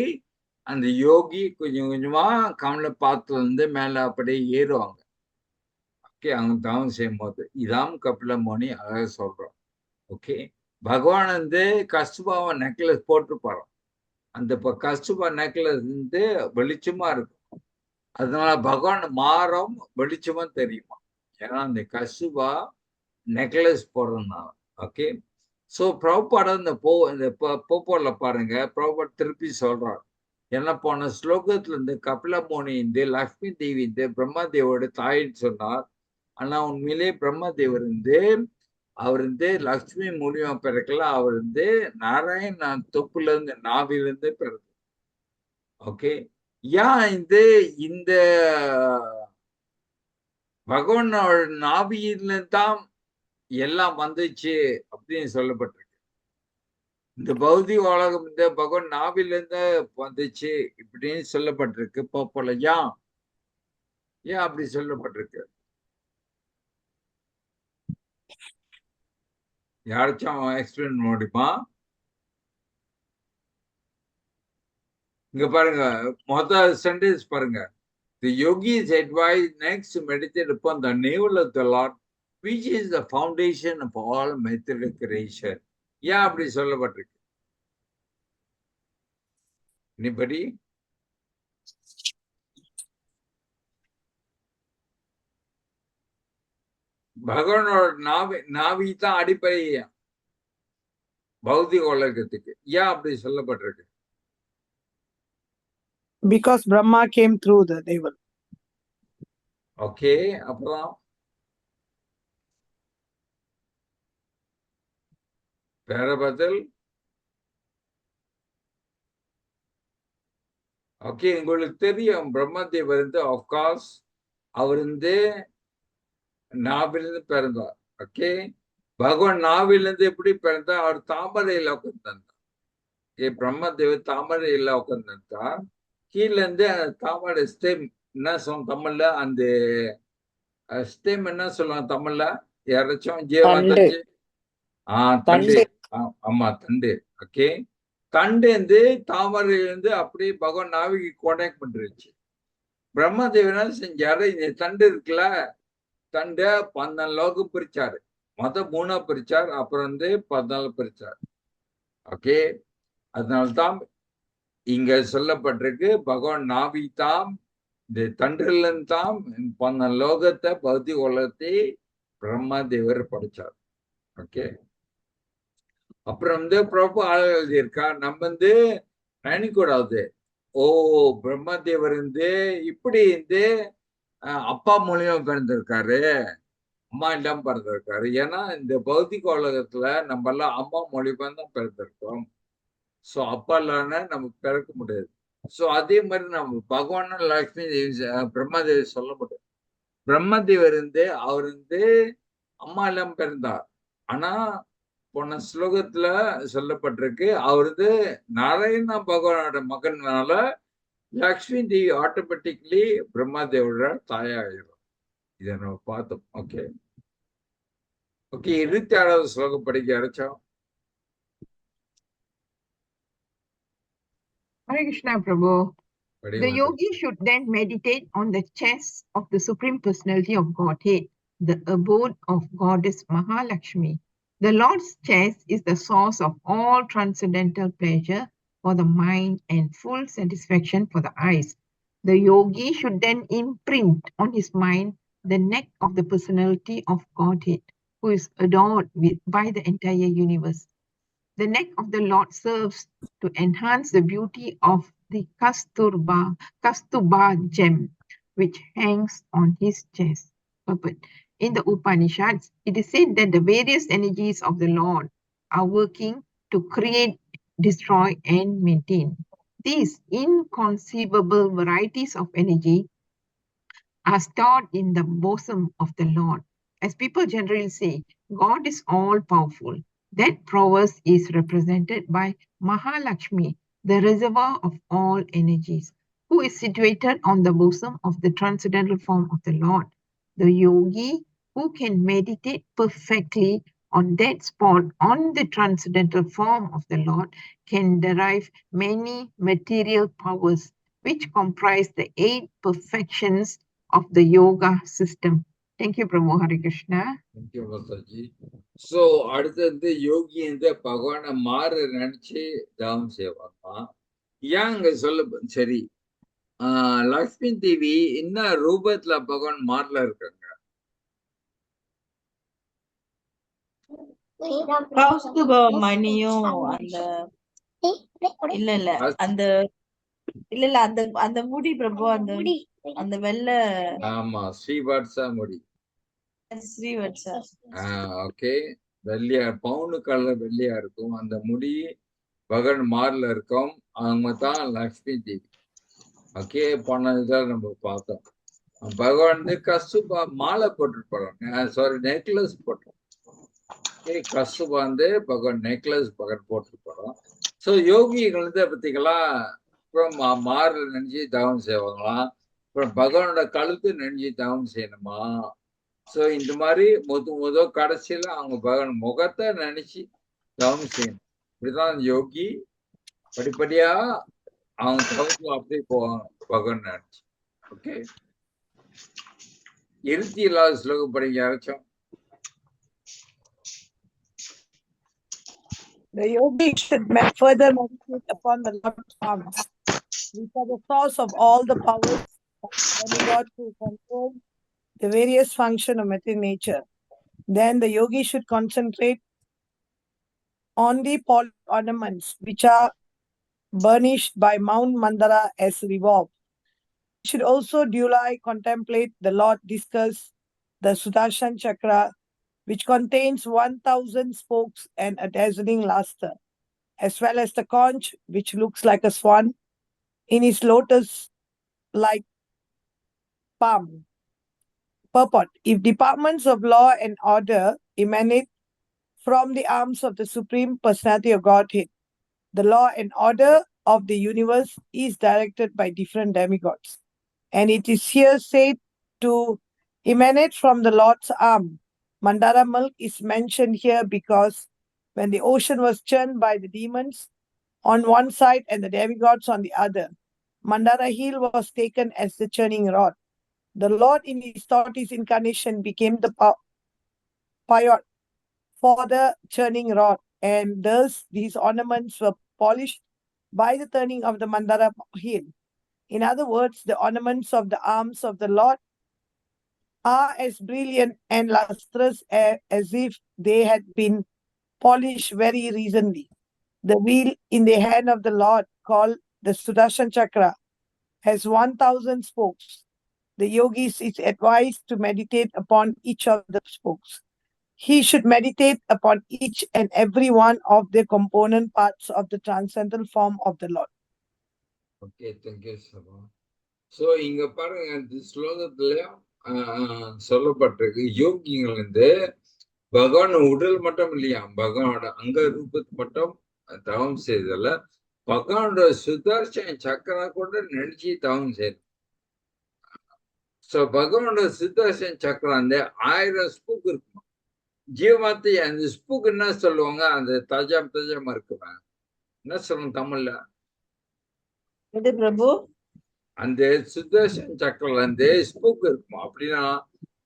அந்த யோகி கொஞ்சம் கொஞ்சமா கமலை பார்த்து வந்து மேல அப்படியே ஏறுவாங்க. ஓகே, அவங்க தவம் செய்யும் போது இதாம் கபில முனி அழக சொல்றோம். ஓகே, பகவான் வந்து கஸ்தூபாவை நெக்லஸ் போட்டுப்பாரோம். அந்த கஸ்தூபா நெக்லஸ் வந்து வெளிச்சமா இருக்கும். அதனால பகவான் மாறம் வெளிச்சமா தெரியுமா, ஏன்னா அந்த கஸ்தூபா நெக்லஸ் போடுறதுனால. ஓகே, ஸோ பிரபுபாட இந்த போல பாருங்க, பிரபுபாட் திருப்பி சொல்றாரு. ஏன்னா போன ஸ்லோகத்துல இருந்து கபில முனி இந்த லக்ஷ்மி தேவி இந்த பிரம்மதேவோட தாயின்னு சொன்னார். ஆனா உண்மையிலே பிரம்மதேவர் அவர் லக்ஷ்மி மூலியமா பிறக்கல, அவர் நாராயண தொப்புல இருந்து நாவில இருந்து பிறகு. ஓகே, ஏன் இந்த பகவானோட நாவியில தான் எல்லாம் வந்துச்சு அப்படின்னு சொல்லப்பட்டிருக்கு. இந்த பௌதிக உலகம் பகவான் நாவில இருந்து வந்துச்சு இப்படின்னு சொல்லப்பட்டிருக்கு. போல ஏன் அப்படி சொல்லப்பட்டிருக்கு? யாராச்சும் எக்ஸ்பிளைன் பண்ண முடியுமா? இங்க பாருங்க, மொதல் சென்டென்ஸ் பாருங்க. The yogis advise next to meditate upon the navel of the Lord, which is the foundation of all material creation. ஏன் அப்படி சொல்லப்பட்டிருக்கு? Anybody? பகவானோட நாவி தான் அடிப்படை பௌதிக உலகத்துக்கு. ஏன் அப்படி சொல்லப்பட்டிருக்கு? Because Brahma came through the navel. Okay, அப்புறம் வேற பதில்? ஓகே, உங்களுக்கு தெரியும் பிரம்மதேவர் ஆஃப்கோர்ஸ் அவர் நாவிலிருந்து பிறந்தார். ஓகே, பகவான் நாவிலிருந்து எப்படி பிறந்தார்? அவர் தாமரையில உட்கார்ந்தார். பிரம்மதேவர் தாமரையில உட்கார்ந்தார். கீழே இருந்து தாமரை ஸ்டெம் என்ன சொல்ல தமிழ்ல, அந்த ஸ்டெம் என்ன சொல்லுவாங்க தமிழ்ல? யாராச்சும் ஜீவாந்தாச்சு? தண்டு. ஆமா, தண்டு. ஓகே, தண்டு தாமரையிலிருந்து அப்படியே பகவான் நாவிக்கு கான்டாக்ட் பண்ணிருச்சு. பிரம்மதேவன் செஞ்சாரு, இந்த தண்டு இருக்குல்ல, தண்டை 14 லோகம் பிரிச்சாரு. 3 பிரிச்சார், அப்புறம் 14 பிரிச்சார். ஓகே, அதனால்தான் இங்க சொல்லப்பட்டிருக்கு பகவான் நாவி தாம், இந்த தண்டிலிருந்து தாம் 14 லோகத்தை பௌதிக உலகத்தை பிரம்மதேவர் படிச்சார். ஓகே, அப்புறம் பிரபு ஆள் எழுதியிருக்கா, நம்ம நினைக்கூடாது ஓ பிரம்மதேவர் இப்படி அப்பா மூலியமா பிறந்திருக்காரு, அம்மா இல்லாம பிறந்திருக்காரு. ஏன்னா இந்த பௌதிக உலகத்துல நம்ம எல்லாம் அம்மா மூலியமா தான் பிறந்திருக்கோம். சோ அப்பா இல்லைன்னா நம்ம பிறக்க முடியாது. சோ அதே மாதிரி நம்ம பகவான் லட்சுமி தேவி பிரம்மதேவி சொல்ல முடியாது. பிரம்மதேவர் அவர் அம்மா இல்லாம பிறந்தார். ஆனா போன ஸ்லோகத்துல சொல்லப்பட்டிருக்கு அவர் நாராயண பகவானோட மகனால லக்ஷ்மி தேவி ஆட்டோமேட்டிக்லி பிரம்மாதேவோட தாயாயிரும். இதை நம்ம பார்த்தோம். ஓகே ஓகே 26வது ஸ்லோகம் படிக்க அரைச்சோம். Hare Krishna, Prabhu. The yogi should then meditate on the chest of the Supreme Personality of Godhead, the abode of Goddess Mahalakshmi. The Lord's chest is the source of all transcendental pleasure for the mind and full satisfaction for the eyes. The yogi should then imprint on his mind the neck of the personality of Godhead, who is adored by the entire universe. The neck of the Lord serves to enhance the beauty of the Kastuba gem, which hangs on his chest. In the Upanishads, it is said that the various energies of the Lord are working to create, destroy, and maintain. These inconceivable varieties of energy are stored in the bosom of the Lord. As people generally say, God is all-powerful. That prowess is represented by Mahalakshmi, the reservoir of all energies, who is situated on the bosom of the transcendental form of the Lord. The yogi who can meditate perfectly on that spot on the transcendental form of the Lord can derive many material powers, which comprise the 8 perfections of the yoga system. Thank you, Prabhu. Hare Krishna. Thank you, Masaji. So, அடுத்தது யோகி பகவானை மாறு நினைச்சு தவம் செய்வாங்க. ஏங்க சொல்ல சரி லக்ஷ்மி தேவி என்ன ரூபத்துல பகவான் மாறல இருக்காங்க? கௌஸ்துப மணியும் அந்த இல்ல அந்த இல்ல அந்த அந்த முடி பிரபு அந்த அந்த வெள்ளை ஆமா ஸ்ரீவத்சா முடி. ஸ்ரீவத்சா. ஓகே, வெள்ளையா பவுனு கலர் வெள்ளையா இருக்கும் அந்த முடி பகவான் மார்ல இருக்கும். அவங்க தான் லக்ஷ்மி தேவி. ஓகே, போன இதில் நம்ம பார்த்தோம் பகவான் கஸ்தூபா மாலை போட்டுருப்பாங்க, சாரி நெக்லஸ் போட்டோம். ஓகே, கஸ்தூபா பகவான் நெக்லஸ் பகவான் போட்டுருப்பாங்க. ஸோ யோகிகள் பார்த்தீங்களா அப்புறம் மார்ல நினைச்சு தவம் செய்வாங்களாம். அப்புறம் பகவானோட கழுத்து நினைச்சு தவம் செய்யணுமா. ஸோ இந்த மாதிரி கடைசியில அவங்க பகவான் முகத்தை நினைச்சு தவம் செய்யணும். இப்படிதான் யோகி படிப்படியா அவங்க தவத்துல அப்படியே போவாங்க பகவான் நினைச்சு. ஓகே, 27வது ஸ்லோகம் படிக்க ஆரம்பிச்சோம். The yogi should further meditate upon the Lord's arms, which are the source of all the powers of demigod to control the various functions of material nature. Then the yogi should concentrate on the polished ornaments which are burnished by Mount Mandara as revolve. He should also duly contemplate the Lord discuss the Sudarshan Chakra, which contains 1,000 spokes and a dazzling luster, as well as the conch, which looks like a swan, in his lotus-like palm. Purport: if departments of law and order emanate from the arms of the Supreme Personality of Godhead, the law and order of the universe is directed by different demigods. And it is here said to emanate from the Lord's arm. Mandara milk is mentioned here because when the ocean was churned by the demons on one side and the demigods on the other, Mandara heel was taken as the churning rod. The Lord in his tortoise incarnation became the payot for the churning rod, and thus these ornaments were polished by the turning of the Mandara heel. In other words, the ornaments of the arms of the Lord are as brilliant and lustrous as if they had been polished very recently. The wheel in the hand of the Lord, called the Sudarshan Chakra, has 1,000 spokes. The yogis is advised to meditate upon each of the spokes. He should meditate upon each and every one of the component parts of the transcendental form of the Lord. Okay, thank you, Sabha. So, இங்க பாருங்க இந்த ஸ்லோகத்திலயும் சொல்லப்பட்டிருக்கு யோகிகள் வந்து பகவான் உடல் மட்டும் இல்லையா, பகவானோட அங்க ரூபத்து மட்டும் தவம் செய்தல, பகவானோட சுதர்சன சக்கரா கூட நினைச்சு தவம் செய்யணும். சோ பகவானோட சுதர்சன சக்கரம் அந்த 1000 ஸ்பூக் இருக்குமா, ஜீவமாத்தி அந்த ஸ்பூக் என்ன சொல்லுவாங்க, அந்த தஜாமா இருக்குமா, என்ன சொல்லணும் தமிழ்ல? இது பிரபு அந்த சுதர்சன் சக்கரம் வந்து ஸ்பூக் இருக்குமா, அப்படின்னா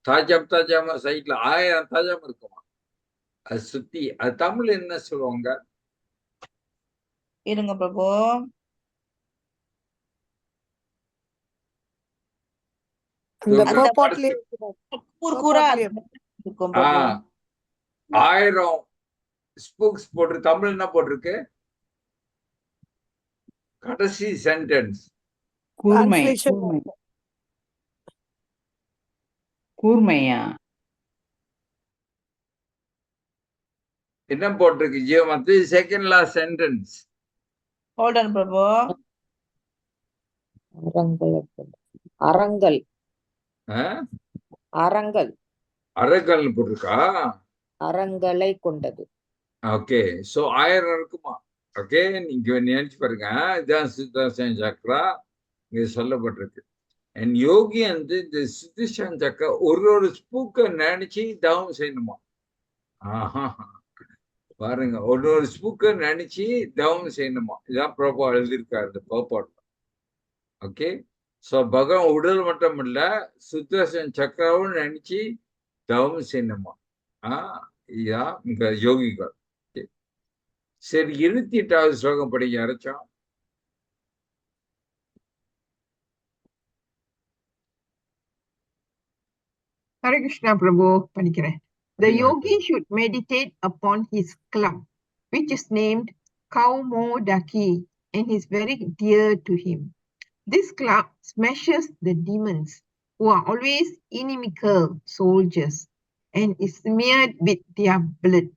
தாஜாமா சைட்ல 1000 தாஜாமா இருக்குமா, அது சுத்தி, அது தமிழ்ல என்ன சொல்லுவாங்க? இருங்க பிரபு. அந்த அந்த purportலயே கூர்கூரா இருக்கும் பிரபு. 1000 ஸ்பூக்ஸ் போட்டு தமிழ் என்ன போட்டிருக்கு? கடைசி சென்டென்ஸ் கூர்மை கூர்மையா என்ன போட்டிருக்கு? ஜீவமத்து second last sentence. Hold on Prabhu. அரங்கல் அரங்கல் போட்டிருக்கா? அரங்கலை கொண்டது. ஓகே, சோ 1000 இருக்குமா? ஓகே, நீங்க நினைச்சு பாருங்க, இதான் சுதர்சன் சக்கரா இங்க சொல்லப்பட்டிருக்கு. அண்ட் யோகி வந்து இந்த சுதர்சன் சக்கரா ஒரு ஸ்பூக்க நினைச்சு தவம் செய்யணுமா. பாருங்க, ஒரு ஸ்பூக்க நினைச்சு தவம் செய்யணுமா, இதான் பிரபா எழுதியிருக்காரு இந்த பர்பாட். ஓகே, சோ பகவான் உடல் மட்டும் இல்ல, சுதர்சன் சக்கராவும் நினைச்சு தவம் செய்யணுமா. இதான் இங்க யோகிகள். சரி, 28வது ஸ்லோகம் படிக்க அரைச்சோம். Hare Krishna Prabhu படிக்கிறேன். The yogi should meditate upon his club, which is named Kaumodaki and is very dear to him. This club smashes the demons who are always inimical soldiers and is smeared with their blood.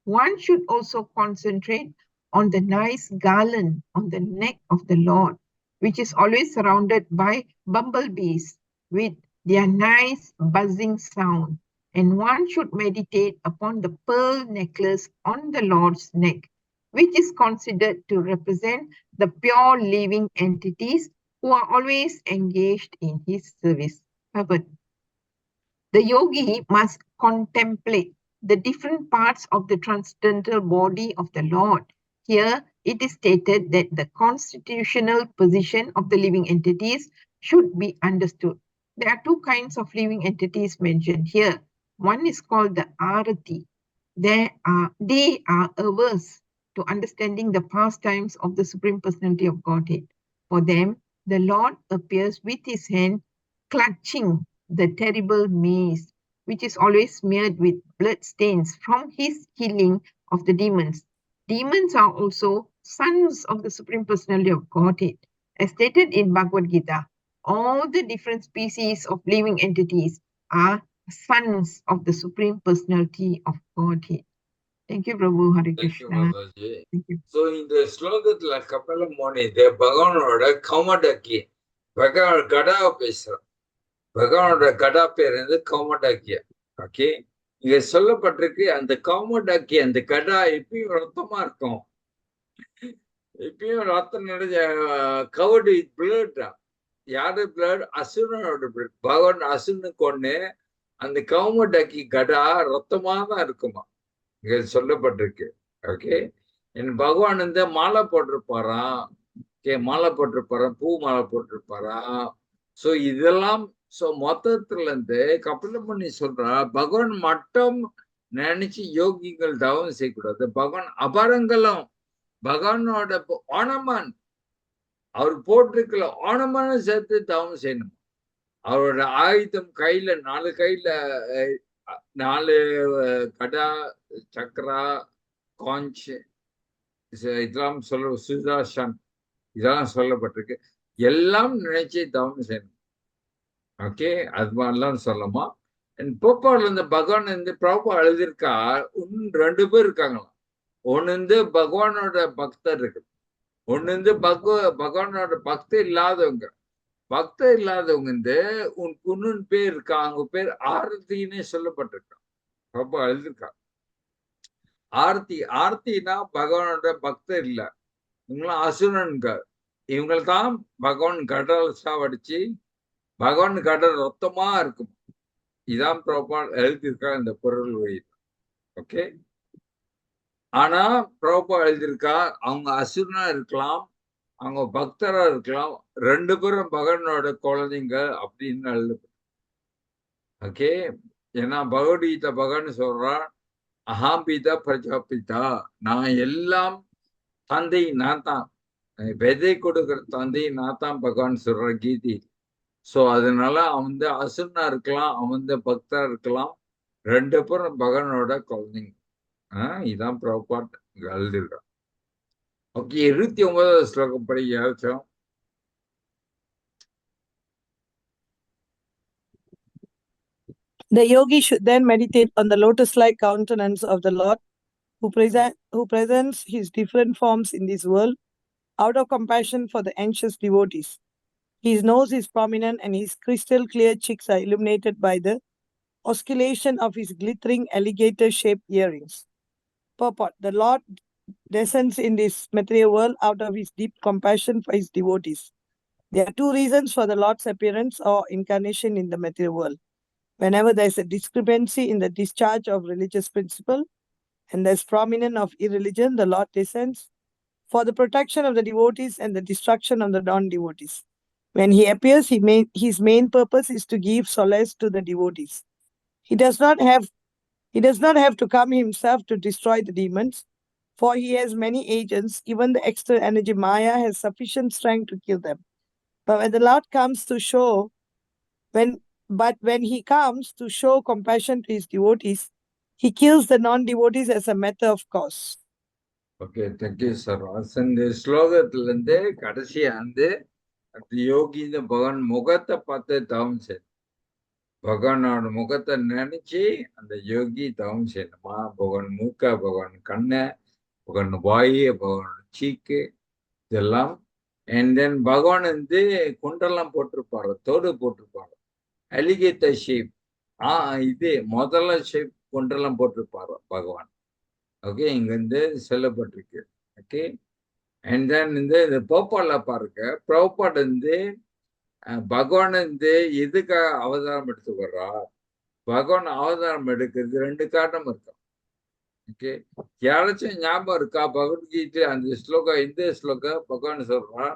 One should also concentrate on the nice garland on the neck of the Lord, which is always surrounded by bumblebees with their nice buzzing sound. And one should meditate upon the pearl necklace on the Lord's neck, which is considered to represent the pure living entities who are always engaged in his service. The yogi must contemplate the different parts of the transcendental body of the Lord. Here it is stated that the constitutional position of the living entities should be understood. There are two kinds of living entities mentioned here. One is called the Arati. They are averse to understanding the pastimes of the Supreme Personality of Godhead. For them, the Lord appears with his hand clutching the terrible mace, which is always smeared with blood stains from his killing of the demons. Demons are also sons of the Supreme Personality of Godhead. As stated in Bhagavad Gita, all the different species of living entities are sons of the Supreme Personality of Godhead. Thank you, Prabhu. Hare Thank you, Krishna. Mataji. Thank you. So இந்த ஸ்லோகத்துல கப்பல மோனிதே பகவானோட கௌமடக்கி பகவான் கடாவை பேசுறான். பகவானோட கடா பேர் வந்து கௌமடாக்கிய. Okay, இங்க சொல்லப்பட்டிருக்கு அந்த கௌமடாக்கி அந்த கடா எப்பயும் ரத்தமா இருக்கும். எப்பயும் ரத்தம் நிறைஞ்ச கவர்டு பிளட். யாரு பிளட்? அசுரனோட பிளட். பகவான் அசுரனு கொண்டு அந்த கௌமடாக்கி கடா ரத்தமா தான் இருக்குமா இங்க சொல்லப்பட்டிருக்கு. ஓகே, என் பகவான் வந்து மாலை போட்டிருப்பாராம். ஓகே, மாலை போட்டிருப்பாராம், பூ மாலை போட்டிருப்பாராம். சோ இதெல்லாம் மொத்தத்துல இருந்து கபிலமுனி சொல்றா பகவான் மட்டும் நினைச்சு யோகிகள் தவம் செய்யக்கூடாது. பகவான் அபரங்களும் பகவானோட ஆனமன் அவர் போட்டிருக்கல ஆனமனும் சேர்த்து தவம் செய்யணும். அவரோட ஆயுதம் கையில 4 கையில 4 கடா சக்கரா காஞ்ச் இதெல்லாம் சுதர்ஷன் இதெல்லாம் சொல்லப்பட்டிருக்கு. எல்லாம் நினைச்சு தவம் செய்யணும். ஓகே, அது மாதிரிலாம் சொல்லமா. போப்பாடுல இந்த பகவான் வந்து பிரபா எழுதியிருக்கா. இன்னும் 2 பேர் இருக்காங்களாம். ஒன்னு வந்து பகவானோட பக்தர் இருக்கு, ஒன்னு வந்து பகவானோட பக்தர் இல்லாதவங்க. பக்தர் இல்லாதவங்க வந்து இன்னொன்னு பேர் இருக்கா, அவங்க பேர் ஆரத்தின்னு சொல்லப்பட்டிருக்கான். பிரபா எழுதியிருக்கா ஆர்த்தி. ஆர்த்தினா பகவானோட பக்தர் இல்ல, இவங்களாம் அசுரன்க. இவங்கள்தான் பகவான் கடல் சாவடிச்சு பகவான் கடல் ரத்தமா இருக்கும். இதான் பிரபுபால் எழுதியிருக்கா இந்த பொருள் வழியில். ஓகே, ஆனா பிரபுபா எழுதியிருக்கா அவங்க அசுரனா இருக்கலாம், அவங்க பக்தரா இருக்கலாம், 2 பேரும் பகவானோட குழந்தைங்க அப்படின்னு எழுது. ஓகே, ஏன்னா பகவத்கீதா பகவான் சொல்றான் அஹாம்பிதா பிரஜாபிதா, நான் எல்லாம் தந்தை நான் தான், விதை கொடுக்கிற தந்தை நான் தான் பகவான் சொல்ற கீதி. சோ அதனால அவன் வந்து அசுரனா இருக்கலாம், அவன் வந்து பக்தா இருக்கலாம், 2 பேரும் பகவானோட குழந்தைங்க. இதான் பிரபுபாட் எழுதிருக்கான். ஓகே, 29வது ஸ்லோகம் படி யாச்சும். The yogi should then meditate on the lotus-like countenance of the Lord, who presents his different forms in this world out of compassion for the anxious devotees. His nose is prominent and his crystal clear cheeks are illuminated by the oscillation of his glittering alligator-shaped earrings. Purport: the Lord descends in this material world out of his deep compassion for his devotees. There are 2 reasons for the Lord's appearance or incarnation in the material world. Whenever there is a discrepancy in the discharge of religious principle and there is prominence of irreligion, the Lord descends for the protection of the devotees and the destruction of the non-devotees. When he appears, his main purpose is to give solace to the devotees. He does not have to come himself to destroy the demons, for he has many agents. Even the extra energy Maya has sufficient strength to kill them. But when the Lord comes to show, when he comes to show compassion to his devotees, he kills the non-devotees as a matter of course. Okay, thank you sir. இந்த ஸ்லோகத்துல இருந்து கடைசியா வந்து அந்த யோகி இந்த பகவான் முகத்தை பார்த்து தவம் செய்யணும். பகவானோட முகத்தை நினைச்சு அந்த யோகி தவம் செய்யணுமா. பகவான் மூக்க, பகவான் கண்ணை, பகவான் வாயு, பகவான் சீக்கு இதெல்லாம். அண்ட் தென் பகவான் வந்து குண்டெல்லாம் போட்டிருப்பாரு, தோடு போட்டிருப்பாரு, அலிகேட்டர் ஷேப். இது முதல்ல ஷேப் குண்டெல்லாம் போட்டிருப்பாரு பகவான். ஓகே, இங்க வந்து சொல்லப்பட்டிருக்கு. ஓகே, அண்ட் தென் இந்த போப்பால பாருங்க, பிரபுபாட் வந்து பகவான் வந்து எதுக்காக அவதாரம் எடுத்து வர்றா. பகவான் அவதாரம் எடுக்கிறது 2 காரணம் இருக்கா. ஓகே, யாராச்சும் ஞாபகம் இருக்கா? பகவத்கீதை அந்த ஸ்லோகம், இந்த ஸ்லோகம் பகவான் சொல்றான்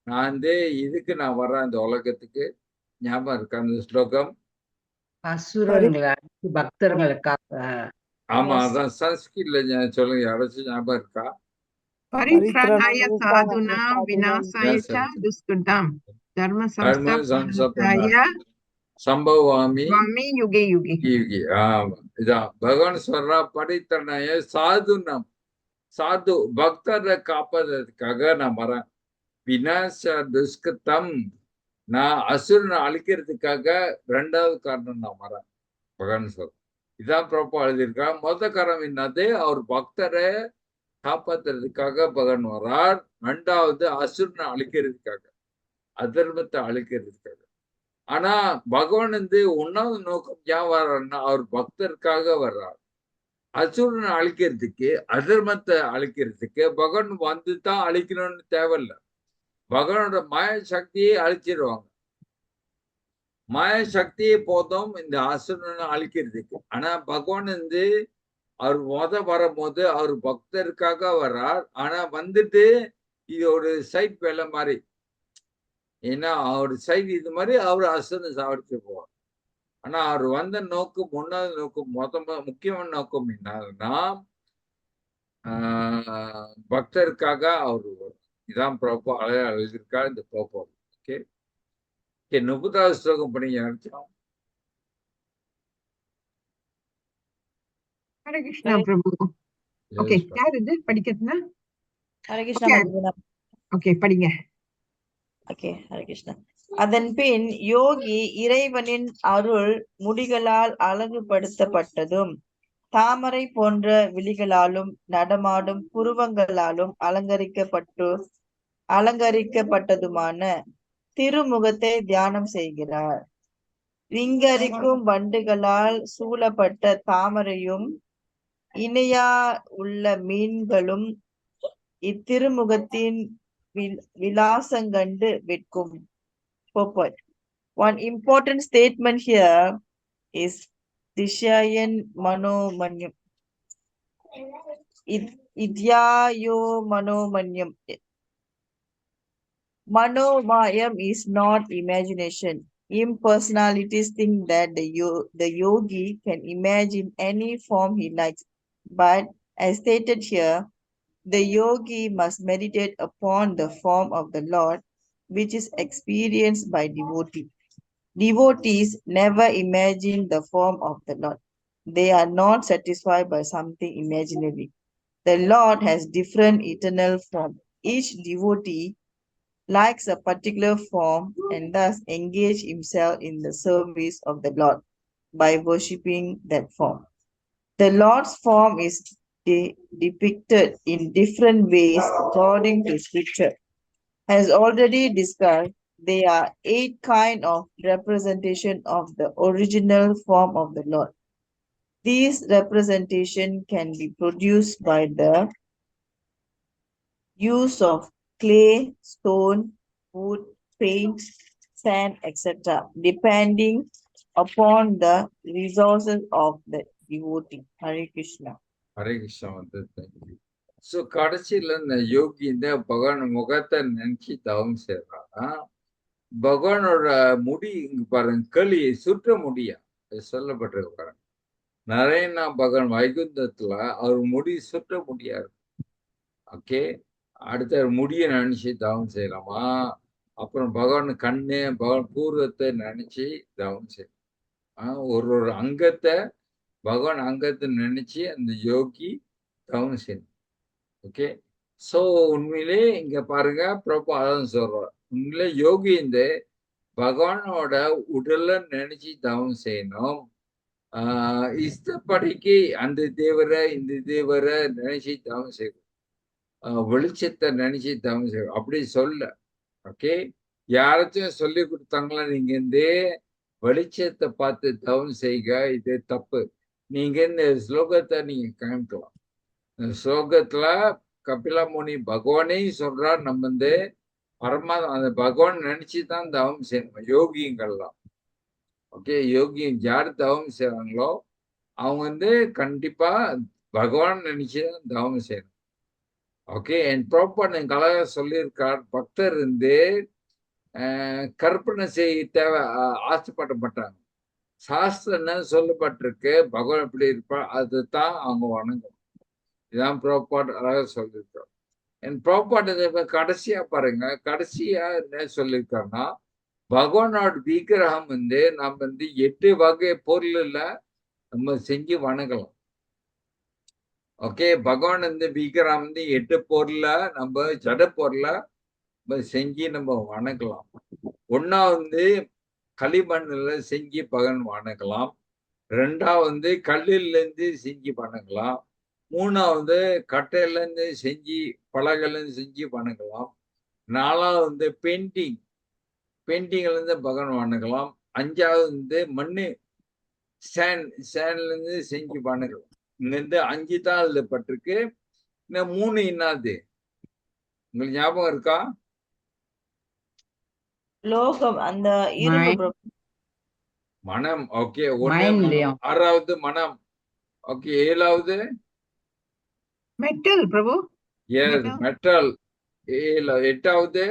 நான் வந்து இதுக்கு நான் வர்றேன் இந்த உலகத்துக்கு. ஞாபகம் இருக்கா அந்த ஸ்லோகம்? அசுரங்களை பக்தர்களுக்காக. ஆமா, அதான் சன்ஸ்கிரிட்ல சொல்லுங்க, யாராச்சும் ஞாபகம் இருக்கா? Paritranaya Paritranaya sadhuna sadhunam vinasaya cha duskritam. Dharma Dharma samsthapanaya சம்பவாமி vami yuge yuge. Yuqi. ஆமா, இதான் பகவான் சொல்றா, படித்தனைய சாது சாது பக்தரை காப்பதற்காக நான் வரேன். விநாச துஷ்கத்தம், நான் அசுரனை அழிக்கிறதுக்காக 2வது காரணம் நான் வரேன். பகவான் சொல்ற இதான் பிரபா எழுதியிருக்கான். மொத காரணம் என்னது, அவர் பக்தரை காப்பாத்துறதுக்காக பகவான் வரார். 2வது அசுரனை அழிக்கிறதுக்காக, அதர்மத்தை அழிக்கிறதுக்காக. ஆனா பகவான் 1வது நோக்கம் ஏன் வர்றாருன்னா, அவர் பக்தருக்காக வர்றார். அசுரனை அழிக்கிறதுக்கு, அதர்மத்தை அழிக்கிறதுக்கு பகவான் வந்துதான் அழிக்கணும்னு தேவையில்லை. பகவானோட மாய சக்தியை அழிச்சிருவாங்க. மாய சக்தியே போதும் இந்த அசுரனை அழிக்கிறதுக்கு. ஆனா பகவான் அவர் வரும்போது அவர் பக்தருக்காக வர்றார். ஆனா வந்துட்டு இது ஒரு சைட் வேலை மாதிரி. ஏன்னா அவர் சைட் இது மாதிரி அவர் அசுரனை சாவடிச்சு போவார். ஆனா அவர் வந்த நோக்கம், 1வது நோக்கம், முக்கியமான நோக்கம் என்னன்னா, பக்தருக்காக அவர் இதான் பிரபா அழகா எழுதியிருக்காரு இந்த பிரபா. ஓகே, 30வது ஸ்லோகம் பண்ணி அர்த்தம். Hare Krishna Prabhu. Okay, யார் இது படிக்கிறதுனா? ஹரே கிருஷ்ணா Okay. மதுமிதா. Okay, படிங்க. ஓகே, ஹரே கிருஷ்ணா. அதன் பின் யோகி இறைவனின் அருள் முடிகளால் அழகுபடுத்தப்பட்டதும், தாமரை போன்ற விழிகளாலும் நடமாடும் புருவங்களாலும் அலங்கரிக்கப்பட்டதுமான திருமுகத்தை தியானம் செய்கிறார். விங்கரிக்கும் வண்டுகளால் சூழப்பட்ட தாமரையும் இணையா உள்ள மீன்களும் இத்திருமுகத்தின் விலாசங்கண்டு விற்கும். One important statement here is Dishyayan Manomanyam. Idyayo Manomanyam. Manomayam is not imagination. Impersonalities think that the yogi can imagine any form he likes. But as stated here, the yogi must meditate upon the form of the Lord, which is experienced by devotee. Devotees never imagine the form of the Lord. They are not satisfied by something imaginary. The Lord has different eternal form. Each devotee likes a particular form and thus engage himself in the service of the Lord by worshipping that form. The Lord's form is depicted in different ways according to scripture. As already discussed, there are 8 kinds of representation of the original form of the Lord. These representation can be produced by the use of clay, stone, wood, paint, sand, etc., depending upon the resources of the devotee. Hare Krishna. Hare Krishna so கடைசியில இந்த யோகி பகவான் முகத்தை நினைச்சு தவம் செய்யறான். பகவானோட முடி இங்க பாருங்க, களி சுற்ற முடியா சொல்லப்பட்டிருக்கு பாருங்க. நரேனா பகவான் வைகுந்தத்துல அவர் முடி சுற்ற முடியாது. ஓகே, அடுத்த முடிய நினைச்சு தவம் செய்யலாமா? அப்புறம் பகவான் கண்ணு, பகவான் பூர்வத்தை நினைச்சு தவம் செய்யலாம். ஒரு அங்கத்தை, பகவான் அங்கத்தை நினைச்சு அந்த யோகி தவம் செய்யணும். ஓகே, சோ உண்மையிலே இங்க பாருங்க, பிரபு அதான் சொல்றார். உண்மையிலே யோகி பகவானோட உடல்ல நினைச்சு தவம் செய்யணும். இஷ்டப்படிக்கு அந்த தேவரை இந்த தேவரை நினைச்சு தவம் செய்யணும். வெளிச்சத்தை நினைச்சு தவம் செய்யணும் அப்படி சொல்ல. ஓகே, யாராச்சும் சொல்லி கொடுத்தாங்களா, நீங்க வெளிச்சத்தை பார்த்து தவம் செய்க, இது தப்பு. நீங்க இந்த ஸ்லோகத்தை நீங்க காமிக்கலாம். இந்த ஸ்லோகத்துல கபிலா முனி பகவானே சொல்றார், நம்ம அந்த பகவான் நினைச்சுதான் தவம் செய்யணும் யோகிங்கள்லாம். ஓகே, யோகி யார் தவம் செய்யறாங்களோ அவங்க கண்டிப்பா பகவான் நினைச்சுதான் தவம் செய்யணும். ஓகே, என் ப்ராப்பர் என் கலக சொல்லியிருக்கார், பக்தர் கற்பனை செய்ய தேவை ஆசைப்பட மாட்டாங்க. சாஸ்திரம் என்ன சொல்லப்பட்டிருக்கு, பகவான் எப்படி இருப்பார், அதுதான் அவங்க வணங்கும். இதான் ப்ராப்பர் அழகாக சொல்லியிருக்கார். என் ப்ராப்பர்ட்டி கடைசியா பாருங்க, கடைசியா என்ன சொல்லியிருக்காருன்னா, பகவானோட விக்கிரகம் நம்ம 8 வகை பொருள்ல நம்ம செஞ்சு வணங்கலாம். ஓகே, பகவான் விக்கிரகம் 8 பொருள நம்ம ஜட பொருள நம்ம செஞ்சு நம்ம வணங்கலாம். ஒன்னா களிமண்ணுல செஞ்சு பகவான் வணங்கலாம். 2வது கல்லுல இருந்து செஞ்சு வணங்கலாம். 3வது கட்டையில இருந்து செஞ்சு பலகையில இருந்து செஞ்சு வணங்கலாம். 4வது பெயிண்டிங்ல இருந்து பகவான் வணங்கலாம். 5வது மண்ணு சேண்ட்ல இருந்து செஞ்சு வணங்கலாம். இங்க 5 தான் அதுல பட்டிருக்கு. இன்னும் 3 என்னது உங்களுக்கு ஞாபகம் இருக்கா? லோகம் அந்த இரும்பு Mind. bro. மனம். ஓகே, 1 Mind மனம். இல்லையா? 6வது மனம். ஓகே, 7வது Metal, Prabhu. Metal. மெட்டல். 8வது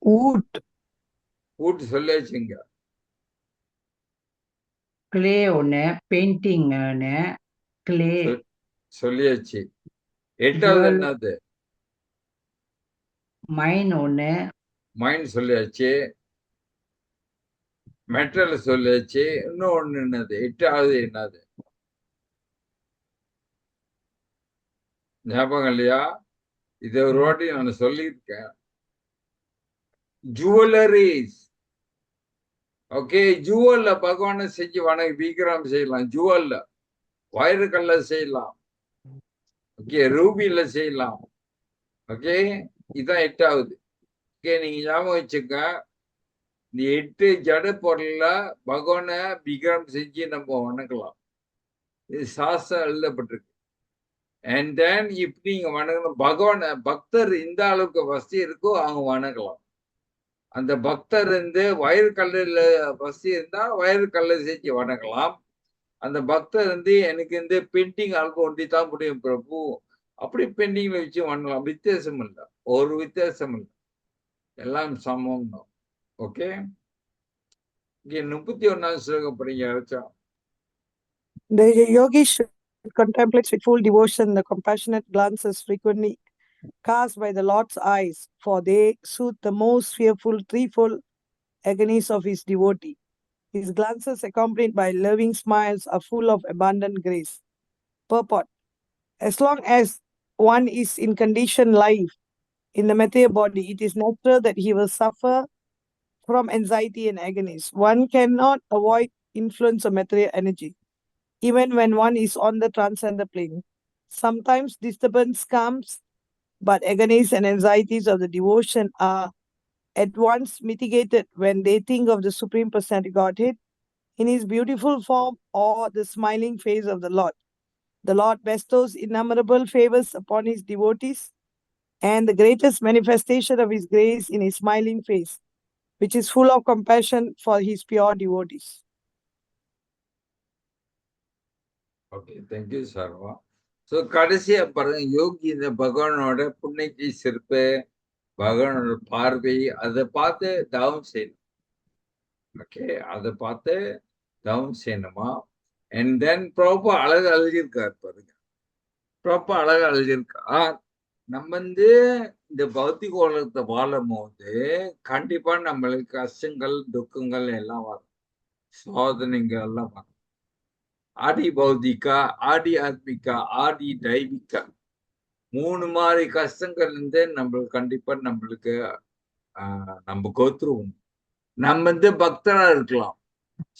Wood. wood சொல்லியாச்சுங்க. Clay ஒண்ணு, painting ஒண்ணு, clay, சொல்லியாச்சு. 8வது Jewel. என்னது? mine ஒண்ணு, மைண்ட் சொல்லியாச்சு. மெட்டல் சொல்லியாச்சு. இன்னும் ஒண்ணு என்னது? 8வது என்னது? ஞாபகம் இல்லையா? இது ஒரு வாட்டி நான் சொல்லியிருக்கேன். ஜுவல்லரிஸ். ஓகே, ஜுவல்ல பகவானை செஞ்சு விக்கிரம் செய்யலாம். ஜுவல்ல வைரக்கல்ல செய்யலாம். ஓகே, ரூபில செய்யலாம். ஓகே, இதான் 8வது. ஓகே, நீங்க ஞாபகம் வச்சுக்க, இந்த 8 ஜட பொருள்ல பகவானை விக்கிரம் செஞ்சு நம்ம வணங்கலாம். இது சாஸ்திரம் எழுதப்பட்டிருக்கு. அண்ட் தென் இப்படி நீங்க வணங்கணும். பகவான பக்தர் இந்த அளவுக்கு வசதி இருக்கோ அவங்க வணங்கலாம். அந்த பக்தர் வயிறு கல்லுல வசதி இருந்தா வயிறு கல்ல செஞ்சு வணங்கலாம். அந்த பக்தர் எனக்கு பெயிண்டிங் ஆல்பம் ஒண்டி தான் முடியும் பிரபு, அப்படி பெயிண்டிங்ல வச்சு வணங்கலாம். வித்தியாசம் இல்லை, ஒரு வித்தியாசம் இல்லை, எல்லாம் சமம் தான். ஓகே, இங்க 31வது ஸ்லோகம் படிங்க யாராச்சும். The yogi should contemplate with full devotion the compassionate glances frequently cast by the Lord's eyes, for they soothe the most fearful threefold agonies of his devotee. His glances, accompanied by loving smiles, are full of abundant grace. Purport: as long as one is in conditioned life in the material body, it is natural that he will suffer from anxiety and agonies. One cannot avoid influence of material energy, even when one is on the transcendent plane. Sometimes disturbance comes, but agonies and anxieties of the devotion are at once mitigated when they think of the Supreme Personality Godhead in his beautiful form or the smiling face of the Lord. The Lord bestows innumerable favors upon his devotees, and the greatest manifestation of his grace in his smiling face, which is full of compassion for his pure devotees. Okay, thank you Sarva. So கடைசியா பாருங்க, யோகி இந்த பகவானோட புண்ணியத்தை சிறப்பு, பகவானோட பார்வை, அதை பார்த்து தவம் செய்யணும். ஓகே, அதை பார்த்து தவம் செய்யணுமா. அண்ட் தென் ப்ராப்பர் அழகு அழிஞ்சிருக்காரு பாருங்க, ப்ராப்பர் அழகு அழிஞ்சிருக்கா. நம்ம இந்த பௌத்திக உலகத்தை வாழும் போது கண்டிப்பா நம்மளுக்கு கஷ்டங்கள் துக்கங்கள் எல்லாம் வரும், சோதனைகள் எல்லாம் வரும். ஆடி பௌதிகா, ஆடி ஆத்மிகா, ஆடி தைவிகா, 3 மாதிரி கஷ்டங்கள் நம்மளுக்கு கண்டிப்பா நம்மளுக்கு நம்ம கோத்துருவோம். நம்ம பக்தரா இருக்கலாம்.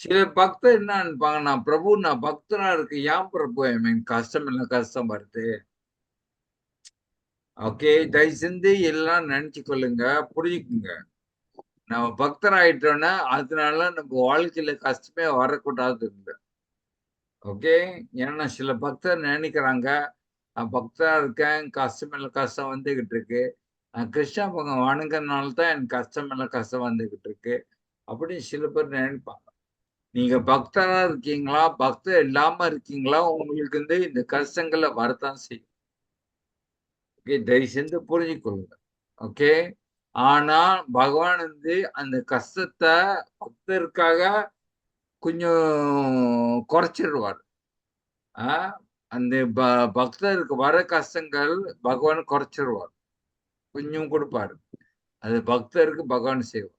சில பக்தர் என்ன நினைப்பாங்க, நான் பிரபு நான் பக்தரா இருக்கு, ஏன் பிரபு கஷ்டம் இல்லை கஷ்டம் வருது. ஓகே, தயவு செஞ்சு எல்லாம் நினைச்சு கொள்ளுங்க, புரிஞ்சுக்குங்க. நம்ம பக்தர் ஆயிட்டோம்னா அதனால நம்ம வாழ்க்கையில கஷ்டமே வரக்கூடாது. ஓகே, ஏன்னா சில பக்தர் நினைக்கிறாங்க, நான் பக்தரா இருக்கேன், கஷ்டம் இல்லை கஷ்டம் வந்துகிட்டு இருக்கு, நான் கிருஷ்ணா பகவான் வணங்குறதுனால தான் எனக்கு கஷ்டம் இல்லை கஷ்டம் வந்துகிட்டு இருக்கு அப்படின்னு சில பேர் நினைப்பாங்க. நீங்க பக்தரா இருக்கீங்களா பக்தர் இல்லாம இருக்கீங்களா, உங்களுக்கு இந்த கஷ்டங்களை வரத்தான் செய்யும். ஓகே, தயவு செஞ்சு புரிஞ்சுக்கொள்ளுங்க. ஓகே, ஆனா பகவான் அந்த கஷ்டத்தை பக்தருக்காக கொஞ்சம் குறைச்சிடுவார். அந்த பக்தருக்கு வர கஷ்டங்கள் பகவான் குறைச்சிருவார், கொஞ்சம் கொடுப்பாரு. அது பக்தருக்கு பகவான் செய்வார்.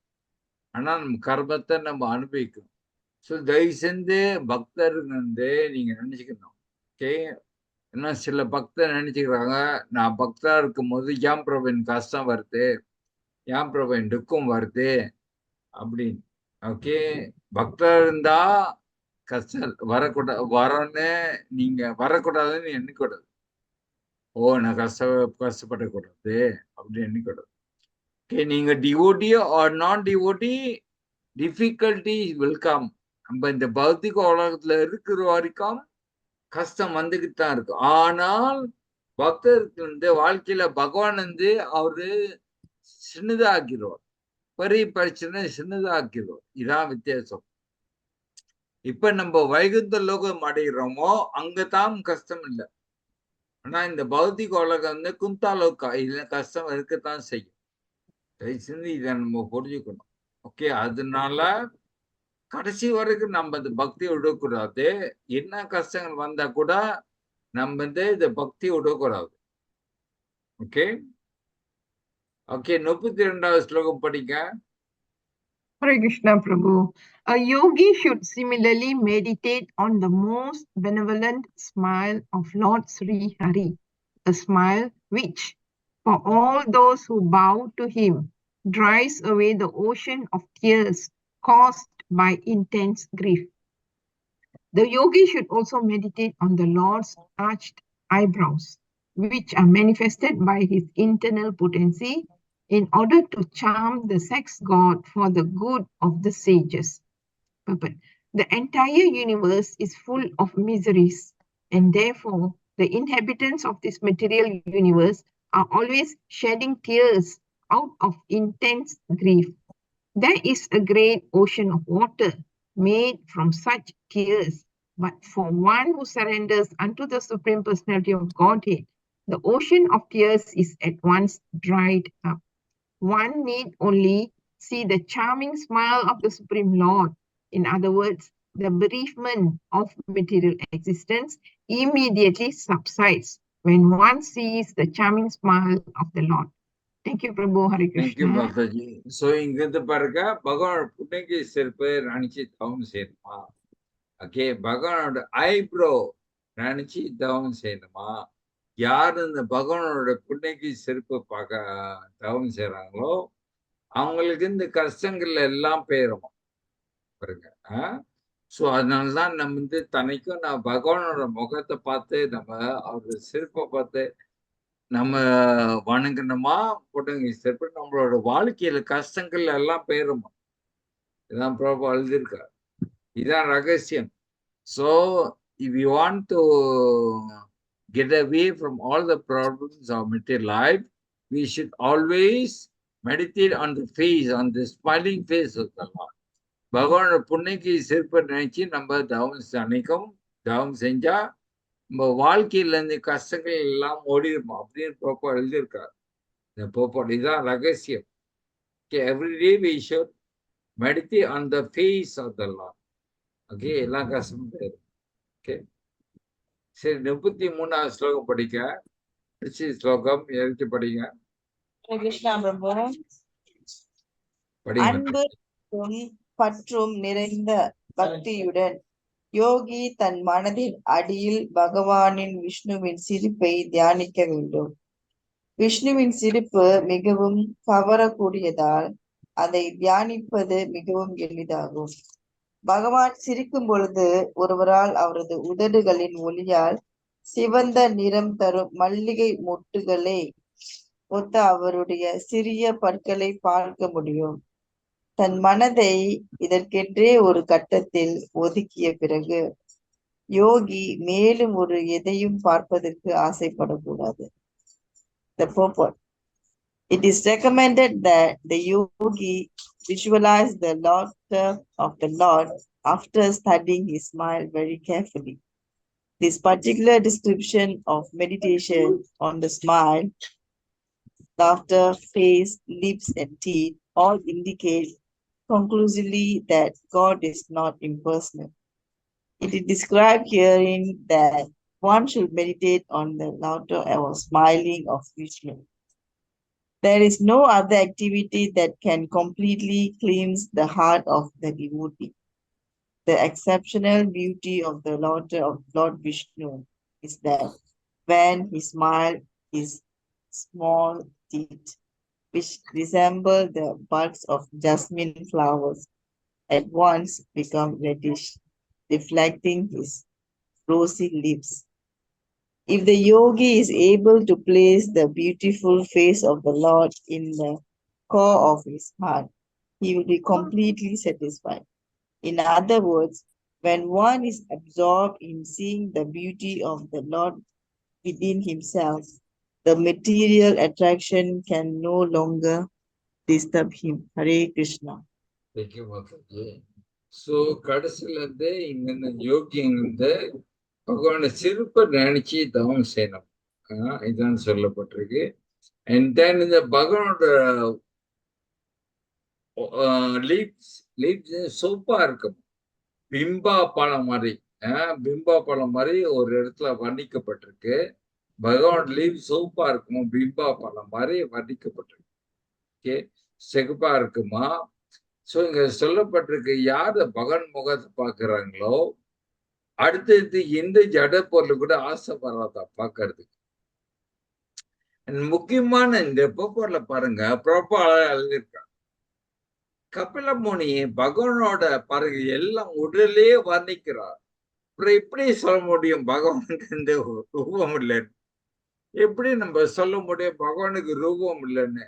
ஆனா நம்ம கர்மத்தை நம்ம அனுபவிக்கணும். ஸோ தயவு செஞ்சு பக்தருக்கு வந்து நீங்க நினைச்சுக்கணும். ஓகே, ஏன்னா சில பக்தர் நினைச்சுக்கிறாங்க, நான் பக்தா இருக்கும் போது ஏன் பிரபு எனக்கு கஷ்டம் வருது, ஏன் பிரபு என் துக்கம் வருது அப்படின்னு. ஓகே, பக்தா இருந்தா கஷ்டம் வரன்னு நீங்க வரக்கூடாதுன்னு எண்ணிக்கூடாது. ஓ நான் கஷ்டப்படக்கூடாது அப்படின்னு எண்ணிக்கூடாது. ஓகே, நீங்க டிவோட்டி ஆர் நான் டிவோட்டி, டிஃபிகல்டி வில் கம். நம்ம இந்த பௌத்திக உலகத்துல இருக்கிற வரைக்கும் கஷ்டம் வந்துகிட்டு தான் இருக்கு. ஆனால் பக்தருக்கு வந்து வாழ்க்கையில பகவான் வந்து அவரு சின்னதாக்கிடுவார், பெரிய பிரச்சனை சின்னதாக்கிடுவார். இதான் வித்தியாசம். இப்ப நம்ம வைகுந்த லோகம் அடைகிறோமோ அங்கதான் கஷ்டம் இல்லை. ஆனா இந்த பௌத்திக உலகம் வந்து குந்தா லோக்கா, இதுல கஷ்டம் இருக்கத்தான் செய்யும். தயவுசெய்து இதை நம்ம புரிஞ்சுக்கணும். ஓகே, அதனால கடைசி வரைக்கும் நம்ம இந்த பக்தி விடக்கூடாது. என்ன கஷ்டங்கள் வந்தா கூட நம்ம வந்து இந்த பக்தி விடக்கூடாது. ஓகே ஓகே 32வது ஸ்லோகம் படிங்க. Hare Krishna Prabhu. A yogi should similarly meditate on the most benevolent smile of Lord Sri Hari, a smile which, for all those who bow to him, drives away the ocean of tears caused by intense grief. The yogi should also meditate on the Lord's arched eyebrows, which are manifested by his internal potency, in order to charm the sex god for the good of the sages. But the entire universe is full of miseries, and therefore the inhabitants of this material universe are always shedding tears out of intense grief. There is a great ocean of water made from such tears, but for one who surrenders unto the Supreme Personality of Godhead, the ocean of tears is at once dried up. One need only see the charming smile of the Supreme Lord. In other words, the bereavement of material existence immediately subsides when one sees the charming smile of the Lord. Thank you, Prabhu. Hare thank you Krishna. Mataji. So இங்கிருந்து பாருங்க, பகவானோட புன்னகை செருப்பு நினைச்சு தவம் செய்யணுமா? Okay, பகவானோட eyebrow நினைச்சு தவம் செய்யணுமா? யார் இந்த பகவானோட புன்னகை செருப்பு தவம் செய்யறாங்களோ அவங்களுக்கு இந்த கஷ்டங்கள்ல எல்லாம் போயிடும் பாருங்க. ஸோ அதனாலதான் நம்ம வந்து தனிக்கும் நான் பகவானோட முகத்தை பார்த்து நம்ம அவரோட செருப்பை பார்த்து நம்ம வணங்கணுமா, புன்னகை செருப்பு நம்மளோட வாழ்க்கையில கஷ்டங்கள் எல்லாம் போயிருமா. இதான் ப்ராப்ளம் எழுதியிருக்காரு. இதுதான் ரகசியம். So if you want to get away from all the problems of material life, we should always meditate on the face, on the smiling face of the Lord. பகவானோட புன்னகை சிற்ப நினைச்சு நம்ம அன்னைக்கும் தவம் செஞ்சா நம்ம வாழ்க்கையில இருந்து கஷ்டங்கள் எல்லாம் ஓடிடுமா அப்படின்னு ப்ராப்பர் எழுதியிருக்காரு. இந்த ப்ராப்பர் இதுதான் ரகசியம். Every day we should meditate on the face of the Lord. Okay, எல்லாம் கஷ்டமும் போயிடும். ஓகே, சரி 33வது ஸ்லோகம் படிக்க. ஸ்லோகம் எழுதி படிங்க. கிருஷ்ணா பிரபு. படிங்க. அன்பும் பற்றும் நிறைந்த பக்தியுடன் யோகி தன் மனதின் அடியில் பகவானின் விஷ்ணுவின் சிரிப்பை தியானிக்க வேண்டும். விஷ்ணுவின் சிரிப்பு மிகவும் கவரக்கூடியதால் அதை தியானிப்பது மிகவும் எளிதாகும். பகவான் சிரிக்கும் பொழுது ஒருவரால் அவரது உதடுகளின் ஒளியால் சிவந்த நிறம் தரும் மல்லிகை மொட்டுகளை ஒத்த அவருடைய சிறிய பற்களை பார்க்க முடியும். தன் மனதை இதற்கென்றே ஒரு கட்டத்தில் ஒதுக்கிய பிறகு யோகி மேலும் ஒரு எதையும் பார்ப்பதற்கு ஆசைப்படக்கூடாது. The purport. It is recommended that the yogi visualize the laughter of the Lord after studying his smile very carefully. This particular description of meditation on the smile, laughter, face, lips, and teeth all indicate conclusively that God is not impersonal. It is described herein that one should meditate on the laughter or smiling of Vishnu. There is no other activity that can completely cleanse the heart of the devotee. The exceptional beauty of the laughter of Lord Vishnu is that when he smiles, his small teeth, which resemble the buds of jasmine flowers, at once become reddish, reflecting his rosy lips. If the yogi is able to place the beautiful face of the Lord in the core of his heart, he will be completely satisfied. In other words, when one is absorbed in seeing the beauty of the Lord within himself, the material attraction can no longer disturb him. Hare Krishna. Thank you, Mataji. So, கடைசியில இருந்து இங்க யோகி இருந்து பகவான சிறுப்ப நினைச்சு தவம் செய்யணும். இதான் சொல்லப்பட்டிருக்கு. And then இந்த பகவானோட லீவ்ஸ் சோப்பா இருக்கும். பிம்பா பழம் மாதிரி பிம்பா பழம் மாதிரி ஒரு இடத்துல வர்ணிக்கப்பட்டிருக்கு. பகவான் லீவ் சோப்பா இருக்குமா, பிம்பா பழம் மாதிரி வர்ணிக்கப்பட்டிருக்கு. ஓகே, செகுப்பா இருக்குமா. சோ இங்க சொல்லப்பட்டிருக்கு, யாரு பகவான் முகத்தை பாக்குறாங்களோ அடுத்தது எந்த ஜட பொருள் கூட ஆசைப்படுறதா பாக்குறதுக்கு. முக்கியமான இந்த பொருளை பாருங்க, ப்ராப்பா எழுதியிருக்காங்க. கபில முனி பகவானோட பாருங்க எல்லாம் உடலே வர்ணிக்கிறார். அப்புறம் எப்படி சொல்ல முடியும் பகவானுக்கு இந்த ரூபம் இல்லைன்னு? எப்படி நம்ம சொல்ல முடியும் பகவானுக்கு ரூபம் இல்லைன்னு?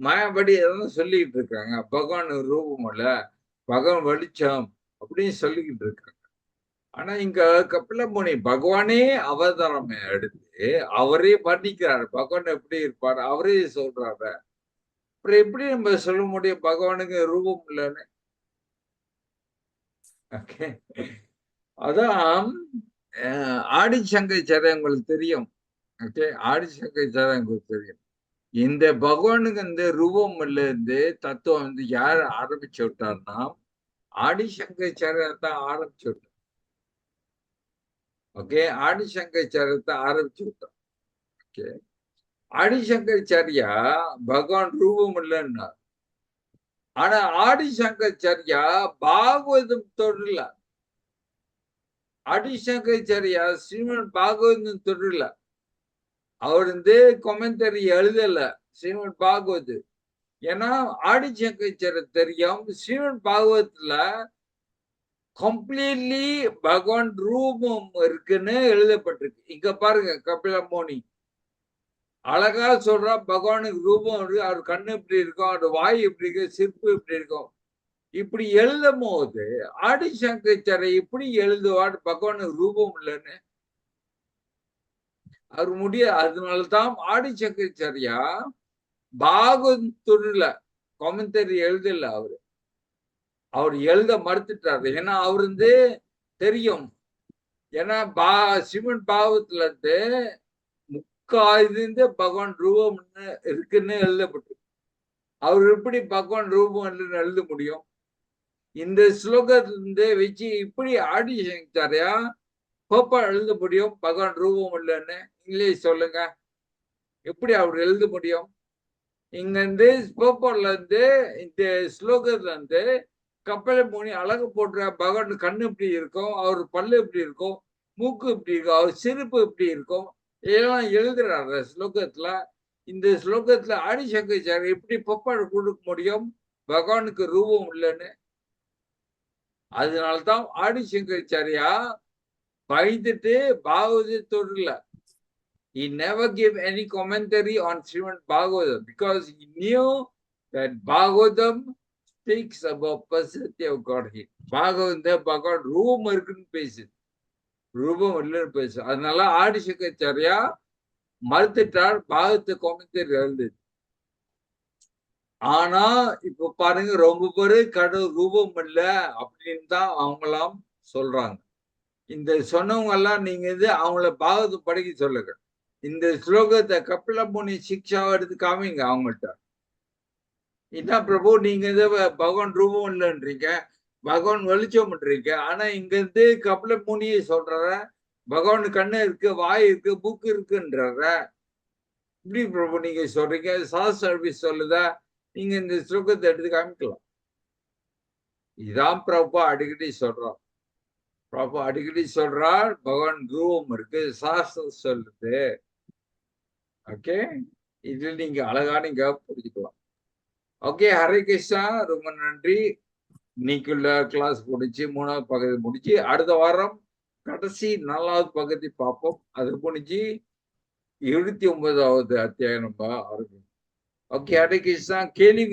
மாயாபடி எதாவது சொல்லிக்கிட்டு இருக்காங்க, பகவானுக்கு ரூபம் இல்ல, பகவான் வெளிச்சம் அப்படின்னு சொல்லிக்கிட்டு இருக்காங்க. ஆனா இங்க கபில முனி பகவானே அவதாரம் எடுத்து அவரே வர்ணிக்கிறாரு, பகவான் எப்படி இருப்பாரு அவரே சொல்றாரு. அப்புறம் எப்படி நம்ம சொல்ல முடியும் பகவானுக்கு ரூபம் இல்லைன்னு? ஓகே, அதான் ஆதிசங்கராச்சாரியார் உங்களுக்கு தெரியும். ஓகே, ஆதிசங்கராச்சாரியார் உங்களுக்கு தெரியும். இந்த பகவானுக்கு இந்த ரூபம் இருந்து தத்துவம் வந்து யார் ஆரம்பிச்சு விட்டார்னா ஆதிசங்கராச்சாரியார் தான் ஆரம்பிச்சு விட்டார். ஓகே, ஆதிசங்கராச்சாரியார் தான் ஆரம்பிச்சு விட்டார். ஓகே, ஆதிசங்கராச்சாரியா பகவான் ரூபம் இல்லைன்னா, ஆனா ஆதிசங்கராச்சாரியா பாகவதம் தொடரல. ஆதிசங்கராச்சாரியா ஸ்ரீமத் பாகவதம் தொடரல. அவர் வந்து கொமெண்டரி எழுதல ஸ்ரீமத் பாகவத். ஏன்னா ஆதிசங்கராச்சாரியர் தெரியும் ஸ்ரீமத் பாகவத்துல கம்ப்ளீட்லி பகவான் ரூபம் இருக்குன்னு எழுதப்பட்டிருக்கு. இங்க பாருங்க, கபில முனி அழகா சொல்றா பகவானுக்கு ரூபம் இருக்கு, அவர் கண்ணு இப்படி இருக்கும், அவர் வாய் இப்படி இருக்கு, சிற்பு இப்படி இருக்கும். இப்படி எழுதும் போது ஆதிசங்கராச்சாரியர் இப்படி எழுதுவார் பகவானுக்கு ரூபம் இல்லைன்னு? அவர் முடியாது. அதனால்தான் ஆதிசங்கராச்சாரியா பாகவத் துருல கொமெண்டரி எழுதல. அவர் எழுத மறுத்துட்டாரு. ஏன்னா அவர் வந்து தெரியும், ஏன்னா ஸ்ரீமத் பாகவத்துல இருந்து முக்காயிருந்து பகவான் ரூபம் இருக்குன்னு எழுதப்பட்டு, அவர் எப்படி பகவான் ரூபம் எழுத முடியும்? இந்த ஸ்லோகத்திலிருந்து வச்சு இப்படி ஆதிசங்கராச்சாரியா கோப்பா எழுத முடியும் பகவான் ரூபம் இல்லைன்னு? இங்கிலீஷ் சொல்லுங்க, எப்படி அவர் எழுத முடியும்? இங்க இருந்து கோப்பால இருந்து இந்த ஸ்லோகத்துல இருந்து கபில முனி அழகு போடுற பகவான் கண்ணு இப்படி இருக்கும், அவர் பல்லு இப்படி இருக்கும், மூக்கு இப்படி இருக்கும், அவர் சிரிப்பு இப்படி இருக்கும், இதெல்லாம் எழுதுறாரு ஸ்லோகத்துல. இந்த ஸ்லோகத்துல ஆதிசங்கராச்சாரியர் எப்படி பொப்பாடு கொடுக்க முடியும் பகவானுக்கு ரூபம் இல்லைன்னு? அதனால்தான் ஆதிசங்கராச்சாரியா பயந்துட்டு பாகவத தொடரல. He never gave any commentary on Srimad Bhagavatam because he knew that Bhagavatam speaks about personality of Godhead. Bhagavatam பகவான் ரூபம் இருக்குன்னு பேசுது, ரூபம் இல்லைன்னு பேசு. அதனால ஆதிசங்கராச்சாரியா மறுத்துட்டார், பாகவத கொமெண்டரி எழுதுது. ஆனா இப்ப பாருங்க, ரொம்ப பேரு கடவுள் ரூபம் இல்லை அப்படின்னு தான் அவங்களாம் சொல்றாங்க. இந்த சொன்னவங்க எல்லாம் நீங்க இது அவங்கள பாகவத படிக்க சொல்லுங்க. இந்த ஸ்லோகத்தை கபில முனி சிக்ஷாவை எடுத்து காமிங்க அவங்கள்ட்ட. இதான் பிரபு, நீங்க இதை பகவான் ரூபம் இல்லைன்றீங்க, பகவான் வெளிச்சம்ன்றீங்க, ஆனா இங்க இருந்து கபில முனியை சொல்ற பகவான் கண்ணு இருக்கு, வாய் இருக்கு, புக்கு இருக்குன்றார. இப்படி பிரபு நீங்க சொல்றீங்க, சாஸ் சர்வீஸ் சொல்லுதா? நீங்க இந்த ஸ்லோகத்தை எடுத்து காமிக்கலாம். இதான் பிரபு அடிக்கடி சொல்றோம். பிரபு அடிக்கடி சொல்றார், பகவான் குருவம் இருக்கு, சாஸ்திரம் சொல்லுது. ஓகே, இது நீங்க அழகா நீங்க புரிஞ்சுக்கலாம். ஓகே, ஹரே கிருஷ்ணா, ரொம்ப நன்றி. இன்னைக்குள்ள கிளாஸ் முடிச்சு 3வது பகுதி முடிச்சு அடுத்த வாரம் கடைசி 4வது பகுதி பார்ப்போம். அது முடிஞ்சு 79வது அத்தியாயம் நம்ம ஆரம்பிக்கும். ஓகே, ஹரே கிருஷ்ணா. கேள்வி